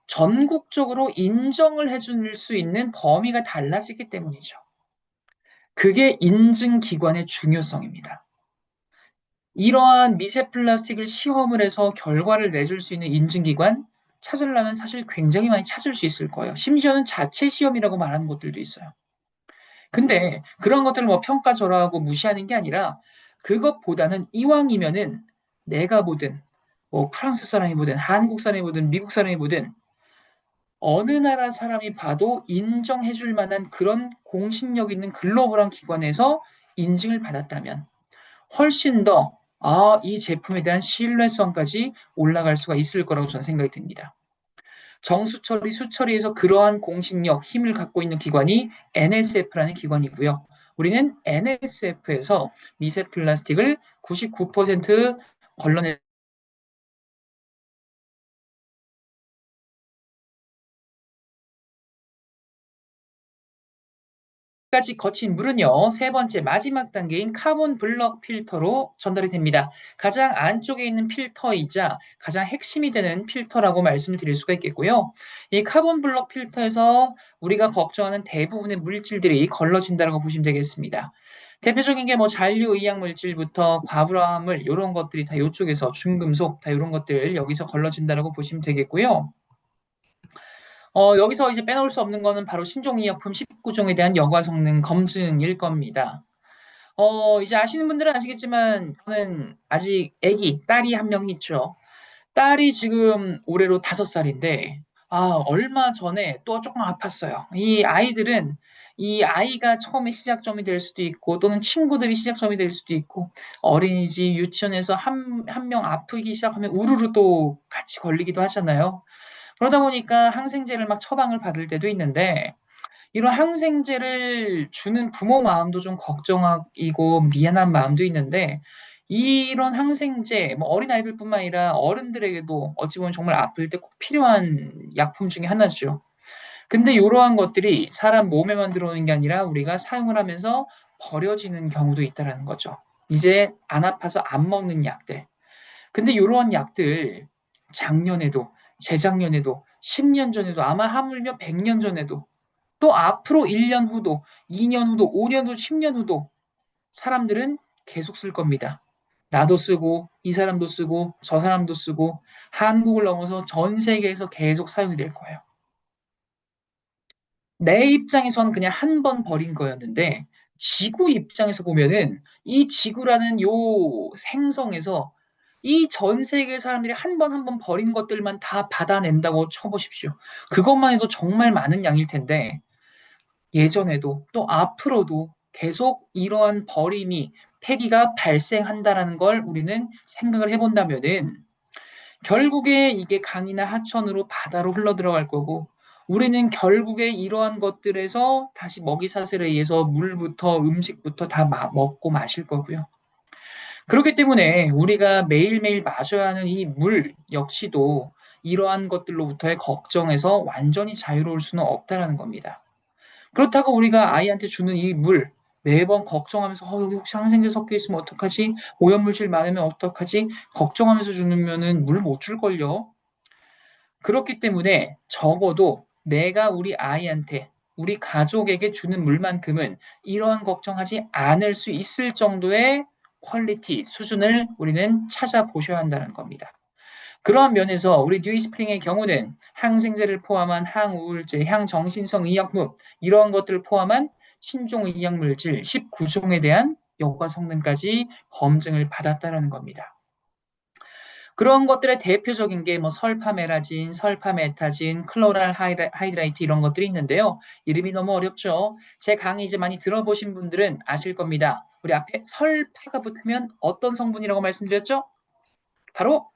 전국적으로 인정을 해줄 수 있는 범위가 달라지기 때문이죠. 그게 인증기관의 중요성입니다. 이러한 미세 플라스틱을 시험을 해서 결과를 내줄 수 있는 인증기관 찾으려면 사실 굉장히 많이 찾을 수 있을 거예요. 심지어는 자체 시험이라고 말하는 곳들도 있어요. 근데 그런 것들을 뭐 평가절하하고 무시하는 게 아니라 그것보다는 이왕이면은 내가 보든 뭐 프랑스 사람이 보든 한국 사람이 보든 미국 사람이 보든 어느 나라 사람이 봐도 인정해 줄 만한 그런 공신력 있는 글로벌한 기관에서 인증을 받았다면 훨씬 더, 이 제품에 대한 신뢰성까지 올라갈 수가 있을 거라고 저는 생각이 듭니다. 정수처리, 수처리에서 그러한 공신력, 힘을 갖고 있는 기관이 NSF라는 기관이고요. 우리는 NSF에서 미세 플라스틱을 99% 걸러내 까지 거친 물은요, 세 번째 마지막 단계인 카본 블럭 필터로 전달이 됩니다. 가장 안쪽에 있는 필터이자 가장 핵심이 되는 필터라고 말씀을 드릴 수가 있겠고요. 이 카본 블럭 필터에서 우리가 걱정하는 대부분의 물질들이 걸러진다고 보시면 되겠습니다. 대표적인 게 뭐 잔류 의약 물질부터 과불화합물 이런 것들이 다 이쪽에서 중금속 다 이런 것들 여기서 걸러진다고 보시면 되겠고요. 여기서 이제 빼놓을 수 없는 거는 바로 신종의약품 19종에 대한 여과 성능 검증일 겁니다. 이제 아시는 분들은 아시겠지만 저는 아직 딸이 한 명 있죠. 딸이 지금 올해로 5살인데 얼마 전에 또 조금 아팠어요. 이 아이가 처음에 시작점이 될 수도 있고, 또는 친구들이 시작점이 될 수도 있고, 어린이집, 유치원에서 한 명 아프기 시작하면 우르르 또 같이 걸리기도 하잖아요. 그러다 보니까 항생제를 막 처방을 받을 때도 있는데, 이런 항생제를 주는 부모 마음도 좀 걱정이고 미안한 마음도 있는데, 이런 항생제, 뭐 어린아이들뿐만 아니라 어른들에게도 어찌 보면 정말 아플 때 꼭 필요한 약품 중에 하나죠. 근데 이러한 것들이 사람 몸에만 들어오는 게 아니라 우리가 사용을 하면서 버려지는 경우도 있다는 거죠. 이제 안 아파서 안 먹는 약들. 근데 이러한 약들 작년에도, 재작년에도, 10년 전에도, 아마 하물며 100년 전에도, 또 앞으로 1년 후도, 2년 후도, 5년 후도, 10년 후도 사람들은 계속 쓸 겁니다. 나도 쓰고, 이 사람도 쓰고, 저 사람도 쓰고, 한국을 넘어서 전 세계에서 계속 사용이 될 거예요. 내 입장에선 그냥 한 번 버린 거였는데, 지구 입장에서 보면은 이 지구라는 요 행성에서 이 전 세계 사람들이 한 번 한 번 버린 것들만 다 받아낸다고 쳐보십시오. 그것만 해도 정말 많은 양일 텐데, 예전에도 또 앞으로도 계속 이러한 버림이, 폐기가 발생한다라는 걸 우리는 생각을 해본다면은 결국에 이게 강이나 하천으로 바다로 흘러 들어갈 거고, 우리는 결국에 이러한 것들에서 다시 먹이 사슬에 의해서 물부터 음식부터 다 먹고 마실 거고요. 그렇기 때문에 우리가 매일매일 마셔야 하는 이 물 역시도 이러한 것들로부터의 걱정에서 완전히 자유로울 수는 없다라는 겁니다. 그렇다고 우리가 아이한테 주는 이 물, 매번 걱정하면서 여기 혹시 항생제 섞여 있으면 어떡하지? 오염물질 많으면 어떡하지? 걱정하면서 주면은 물 못 줄걸요. 그렇기 때문에 적어도 내가 우리 아이한테, 우리 가족에게 주는 물만큼은 이러한 걱정하지 않을 수 있을 정도의 퀄리티, 수준을 우리는 찾아보셔야 한다는 겁니다. 그러한 면에서 우리 뉴이스프링의 경우는 항생제를 포함한 항우울제, 항정신성 의약품 이러한 것들을 포함한 신종 의약물질 19종에 대한 여과 성능까지 검증을 받았다는 겁니다. 그런 것들의 대표적인 게 뭐 설파메라진, 설파메타진, 클로랄 하이드라이트 이런 것들이 있는데요. 이름이 너무 어렵죠. 제 강의 이제 많이 들어보신 분들은 아실 겁니다. 우리 앞에 설파가 붙으면 어떤 성분이라고 말씀드렸죠? 바로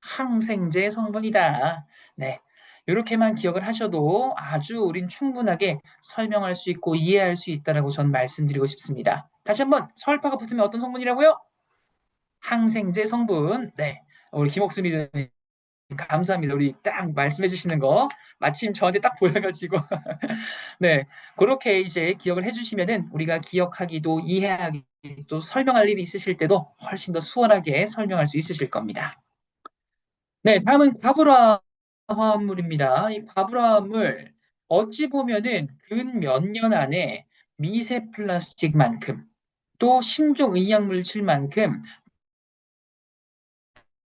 항생제 성분이다. 네. 이렇게만 기억을 하셔도 아주 우린 충분하게 설명할 수 있고 이해할 수 있다라고 전 말씀드리고 싶습니다. 다시 한번 설파가 붙으면 어떤 성분이라고요? 항생제 성분. 네. 우리 김옥순이 감사합니다. 우리 딱 말씀해 주시는 거 마침 저한테 딱 보여가지고 네. 그렇게 이제 기억을 해주시면은 우리가 기억하기도 이해하기도 설명할 일이 있으실 때도 훨씬 더 수월하게 설명할 수 있으실 겁니다. 네, 다음은 과부라 화합물입니다. 이 과부라 화합물 어찌 보면은 근 몇 년 안에 미세 플라스틱만큼 또 신종 의약물질만큼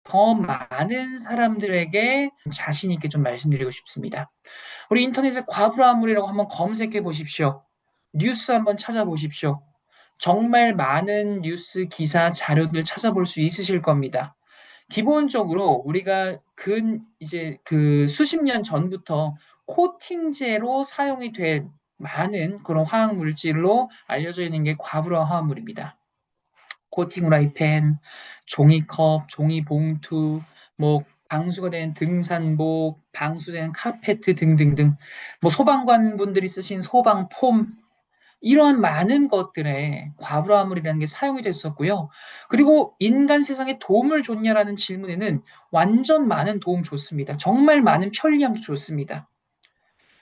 더 많은 사람들에게 자신 있게 좀 말씀드리고 싶습니다. 우리 인터넷에 과부라 화합물이라고 한번 검색해 보십시오. 뉴스 한번 찾아보십시오. 정말 많은 뉴스 기사 자료들 찾아볼 수 있으실 겁니다. 기본적으로 우리가 이제 그 수십 년 전부터 코팅제로 사용이 된 많은 그런 화학 물질로 알려져 있는 게 과부라 화합물입니다. 코팅 후라이팬, 종이컵, 종이봉투, 뭐 방수가 된 등산복, 방수된 카페트 등등등, 뭐 소방관 분들이 쓰신 소방폼 이러한 많은 것들에 과부하물이라는 게 사용이 됐었고요. 그리고 인간 세상에 도움을 줬냐라는 질문에는 완전 많은 도움 줬습니다. 정말 많은 편리함도 줬습니다.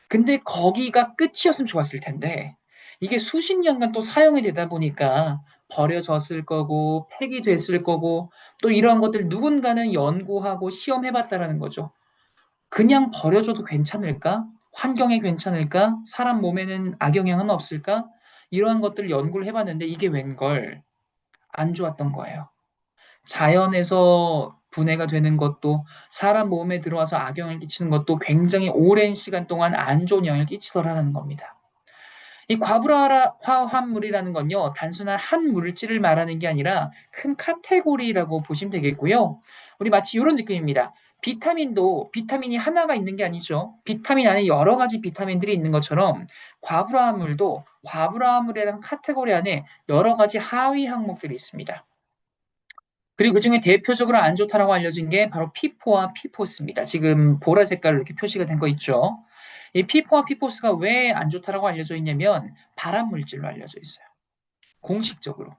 근데 거기가 끝이었으면 좋았을 텐데 이게 수십 년간 또 사용이 되다 보니까 버려졌을 거고 폐기됐을 거고 또 이러한 것들 누군가는 연구하고 시험해봤다라는 거죠. 그냥 버려줘도 괜찮을까? 환경에 괜찮을까? 사람 몸에는 악영향은 없을까? 이러한 것들을 연구를 해봤는데 이게 웬걸 안 좋았던 거예요. 자연에서 분해가 되는 것도 사람 몸에 들어와서 악영향을 끼치는 것도 굉장히 오랜 시간 동안 안 좋은 영향을 끼치더라는 겁니다. 이 과부라 화합물이라는 건요, 단순한 한 물질을 말하는 게 아니라 큰 카테고리라고 보시면 되겠고요. 우리 마치 이런 느낌입니다. 비타민도 비타민이 하나가 있는 게 아니죠. 비타민 안에 여러 가지 비타민들이 있는 것처럼 과불화물도 과불화물이라는 카테고리 안에 여러 가지 하위 항목들이 있습니다. 그리고 그중에 대표적으로 안 좋다라고 알려진 게 바로 피포와 피포스입니다. 지금 보라 색깔로 이렇게 표시가 된 거 있죠. 이 피포와 피포스가 왜 안 좋다라고 알려져 있냐면 발암 물질로 알려져 있어요. 공식적으로.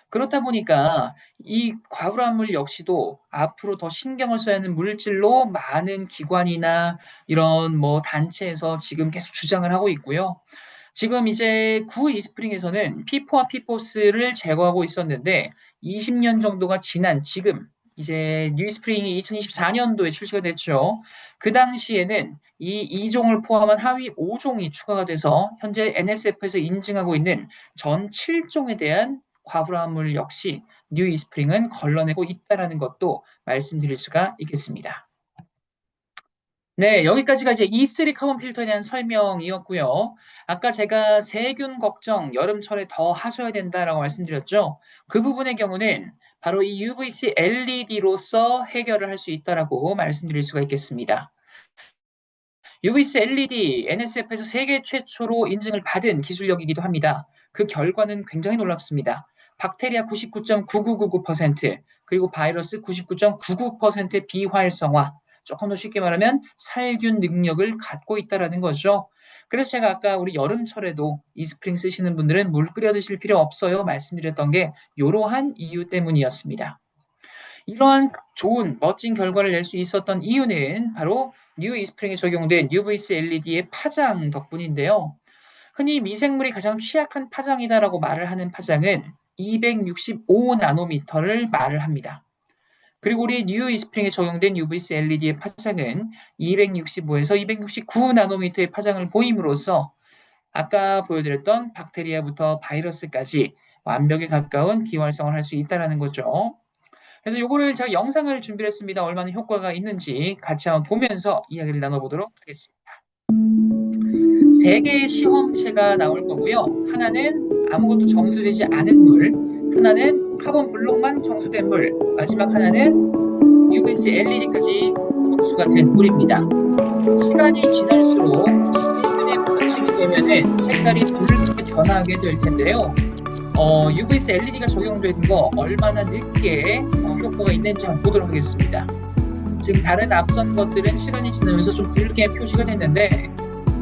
그렇다 보니까 이 과불암물 역시도 앞으로 더 신경을 써야 하는 물질로 많은 기관이나 이런 뭐 단체에서 지금 계속 주장을 하고 있고요. 지금 이제 구 이스프링에서는 피포와 피포스를 제거하고 있었는데 20년 정도가 지난 지금 이제 뉴 이스프링이 2024년도에 출시가 됐죠. 그 당시에는 이 2종을 포함한 하위 5종이 추가가 돼서 현재 NSF에서 인증하고 있는 전 7종에 대한 과불화물 역시 뉴 이스프링은 걸러내고 있다는 것도 말씀드릴 수가 있겠습니다. 네, 여기까지가 이제 E3 카본 필터에 대한 설명이었고요. 아까 제가 세균 걱정 여름철에 더 하셔야 된다라고 말씀드렸죠. 그 부분의 경우는 바로 이 UVC LED로서 해결을 할 수 있다라고 말씀드릴 수가 있겠습니다. UVC LED NSF에서 세계 최초로 인증을 받은 기술력이기도 합니다. 그 결과는 굉장히 놀랍습니다. 박테리아 99.9999%, 그리고 바이러스 99.99%의 비활성화, 조금 더 쉽게 말하면 살균 능력을 갖고 있다는 거죠. 그래서 제가 아까 우리 여름철에도 이스프링 쓰시는 분들은 물 끓여 드실 필요 없어요 말씀드렸던 게 이러한 이유 때문이었습니다. 이러한 좋은 멋진 결과를 낼 수 있었던 이유는 바로 뉴 이스프링에 적용된 UVC LED의 파장 덕분인데요. 흔히 미생물이 가장 취약한 파장이다라고 말을 하는 파장은 265 나노미터를 말을 합니다. 그리고 우리 뉴 이스프링에 적용된 UVC LED의 파장은 265에서 269 나노미터의 파장을 보임으로써 아까 보여드렸던 박테리아부터 바이러스까지 완벽에 가까운 비활성을 할 수 있다는 거죠. 그래서 요거를 제가 영상을 준비를 했습니다. 얼마나 효과가 있는지 같이 한번 보면서 이야기를 나눠보도록 하겠습니다. 세 개의 시험체가 나올 거고요. 하나는 아무것도 정수되지 않은 물, 하나는 카본 블록만 정수된 물, 마지막 하나는 UVC LED까지 정수가 된 물입니다. 시간이 지날수록 이 세균에 부딪히게 되면은 색깔이 붉게 변하게 될 텐데요. UVC LED가 적용된 거 얼마나 늦게 효과가 있는지 한번 보도록 하겠습니다. 지금 다른 앞선 것들은 시간이 지나면서 좀 붉게 표시가 됐는데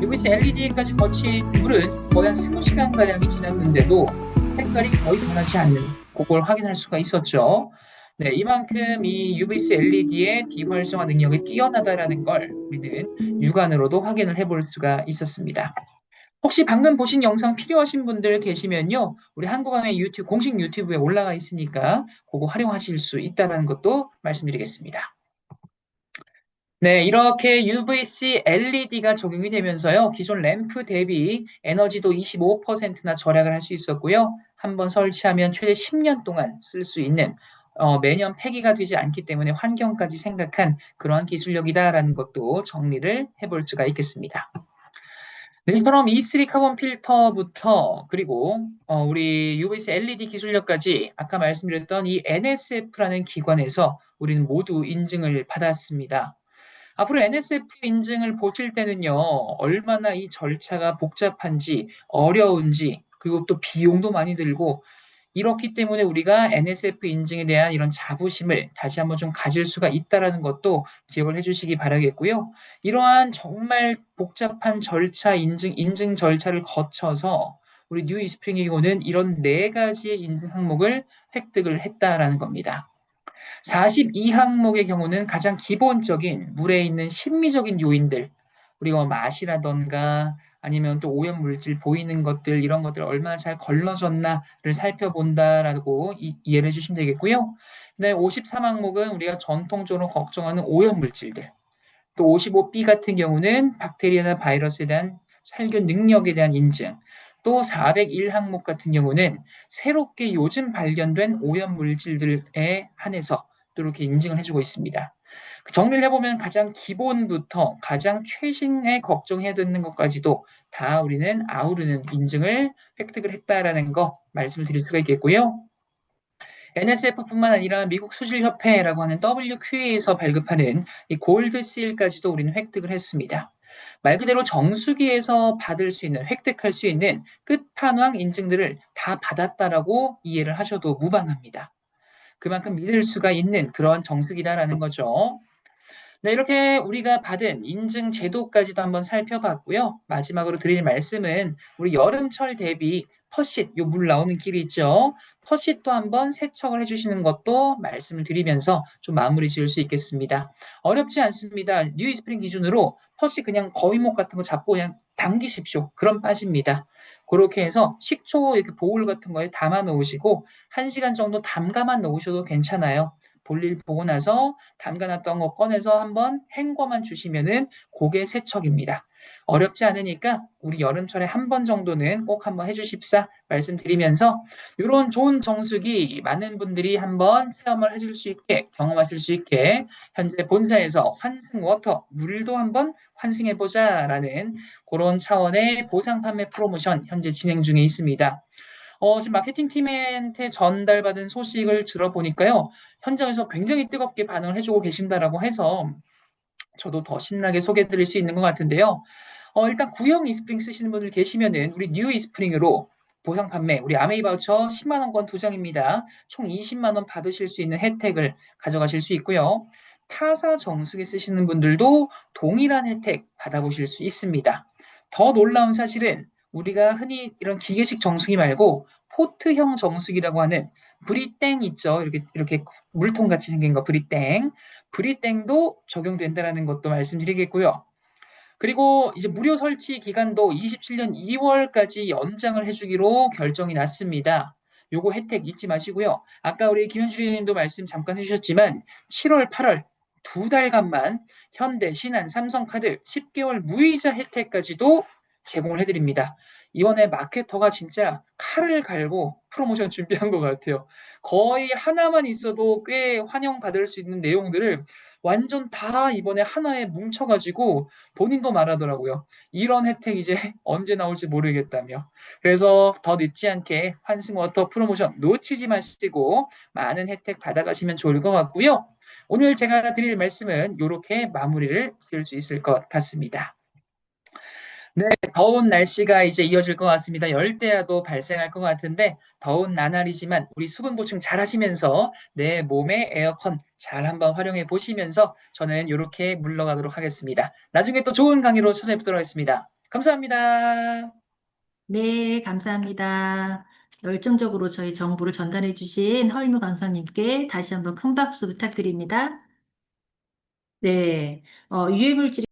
UVC LED까지 거친 물은 거의 한 20시간가량이 지났는데도 색깔이 거의 변하지 않는 그걸 확인할 수가 있었죠. 네, 이만큼 이 UVC LED의 비활성화 능력이 뛰어나다라는 걸 우리는 육안으로도 확인을 해볼 수가 있었습니다. 혹시 방금 보신 영상 필요하신 분들 계시면요. 우리 한국어의 유튜브, 공식 유튜브에 올라가 있으니까 그거 활용하실 수 있다는 것도 말씀드리겠습니다. 네, 이렇게 UVC LED가 적용이 되면서요. 기존 램프 대비 에너지도 25%나 절약을 할 수 있었고요. 한번 설치하면 최대 10년 동안 쓸 수 있는 매년 폐기가 되지 않기 때문에 환경까지 생각한 그러한 기술력이다라는 것도 정리를 해볼 수가 있겠습니다. 네, 그럼 E3 카본 필터부터 그리고 우리 UVC LED 기술력까지 아까 말씀드렸던 이 NSF라는 기관에서 우리는 모두 인증을 받았습니다. 앞으로 NSF 인증을 보실 때는요, 얼마나 이 절차가 복잡한지, 어려운지, 그리고 또 비용도 많이 들고, 이렇기 때문에 우리가 NSF 인증에 대한 이런 자부심을 다시 한번 좀 가질 수가 있다는 것도 기억을 해주시기 바라겠고요. 이러한 정말 복잡한 절차, 인증 절차를 거쳐서 우리 뉴 이스프링의 경우는 이런 4가지의 인증 항목을 획득을 했다라는 겁니다. 42항목의 경우는 가장 기본적인 물에 있는 심미적인 요인들, 우리가 맛이라던가 아니면 또 오염물질 보이는 것들 이런 것들 얼마나 잘 걸러졌나를 살펴본다라고 이해를 해주시면 되겠고요. 네, 53항목은 우리가 전통적으로 걱정하는 오염물질들, 또 55B 같은 경우는 박테리아나 바이러스에 대한 살균 능력에 대한 인증, 또 401항목 같은 경우는 새롭게 요즘 발견된 오염물질들에 한해서 또 이렇게 인증을 해주고 있습니다. 정리를 해보면 가장 기본부터 가장 최신에 걱정해야 되는 것까지도 다 우리는 아우르는 인증을 획득을 했다라는 거 말씀을 드릴 수가 있겠고요. NSF뿐만 아니라 미국 수질협회라고 하는 WQA에서 발급하는 이 골드실까지도 우리는 획득을 했습니다. 말 그대로 정수기에서 받을 수 있는, 획득할 수 있는 끝판왕 인증들을 다 받았다라고 이해를 하셔도 무방합니다. 그만큼 믿을 수가 있는 그런 정수기다라는 거죠. 네, 이렇게 우리가 받은 인증 제도까지도 한번 살펴봤고요. 마지막으로 드릴 말씀은 우리 여름철 대비 퍼sit, 요 물 나오는 길이 있죠. 퍼싯도 한번 세척을 해주시는 것도 말씀을 드리면서 좀 마무리 지을 수 있겠습니다. 어렵지 않습니다. 뉴 이스프링 기준으로 퍼싯 그냥 거위목 같은 거 잡고 그냥 당기십시오. 그럼 빠집니다. 그렇게 해서 식초 이렇게 보울 같은 거에 담아 놓으시고 1시간 정도 담가만 놓으셔도 괜찮아요. 볼일 보고 나서 담가놨던 거 꺼내서 한번 헹궈만 주시면은 그게 세척입니다. 어렵지 않으니까 우리 여름철에 한 번 정도는 꼭 한번 해주십사 말씀드리면서 이런 좋은 정수기 많은 분들이 한번 체험을 해줄 수 있게 경험하실 수 있게 현재 본사에서 환승 워터 물도 한번 환승해보자라는 그런 차원의 보상 판매 프로모션 현재 진행 중에 있습니다. 지금 마케팅 팀한테 전달받은 소식을 들어보니까요. 현장에서 굉장히 뜨겁게 반응을 해주고 계신다라고 해서 저도 더 신나게 소개해드릴 수 있는 것 같은데요. 일단 구형 이스프링 쓰시는 분들 계시면은 우리 뉴 이스프링으로 보상 판매, 우리 아메이 바우처 10만 원권 2장입니다. 총 20만 원 받으실 수 있는 혜택을 가져가실 수 있고요. 타사 정수기 쓰시는 분들도 동일한 혜택 받아보실 수 있습니다. 더 놀라운 사실은 우리가 흔히 이런 기계식 정수기 말고 포트형 정수기라고 하는 브리땡 있죠. 이렇게 물통 같이 생긴 거 브리땡. 브리땡도 적용된다라는 것도 말씀드리겠고요. 그리고 이제 무료 설치 기간도 27년 2월까지 연장을 해주기로 결정이 났습니다. 요거 혜택 잊지 마시고요. 아까 우리 김현주리 님도 말씀 잠깐 해주셨지만 7월, 8월 2달간만 현대, 신한, 삼성카드 10개월 무이자 혜택까지도 제공을 해드립니다. 이번에 마케터가 진짜 칼을 갈고 프로모션 준비한 것 같아요. 거의 하나만 있어도 꽤 환영받을 수 있는 내용들을 완전 다 이번에 하나에 뭉쳐가지고 본인도 말하더라고요. 이런 혜택 이제 언제 나올지 모르겠다며. 그래서 더 늦지 않게 환승워터 프로모션 놓치지 마시고 많은 혜택 받아가시면 좋을 것 같고요. 오늘 제가 드릴 말씀은 이렇게 마무리를 지을 수 있을 것 같습니다. 네, 더운 날씨가 이제 이어질 것 같습니다. 열대야도 발생할 것 같은데 더운 나날이지만 우리 수분 보충 잘 하시면서 내 몸의 에어컨 잘 한번 활용해 보시면서 저는 이렇게 물러가도록 하겠습니다. 나중에 또 좋은 강의로 찾아뵙도록 하겠습니다. 감사합니다. 네, 감사합니다. 열정적으로 저희 정보를 전달해 주신 허일무 강사님께 다시 한번 큰 박수 부탁드립니다. 네, 유해물질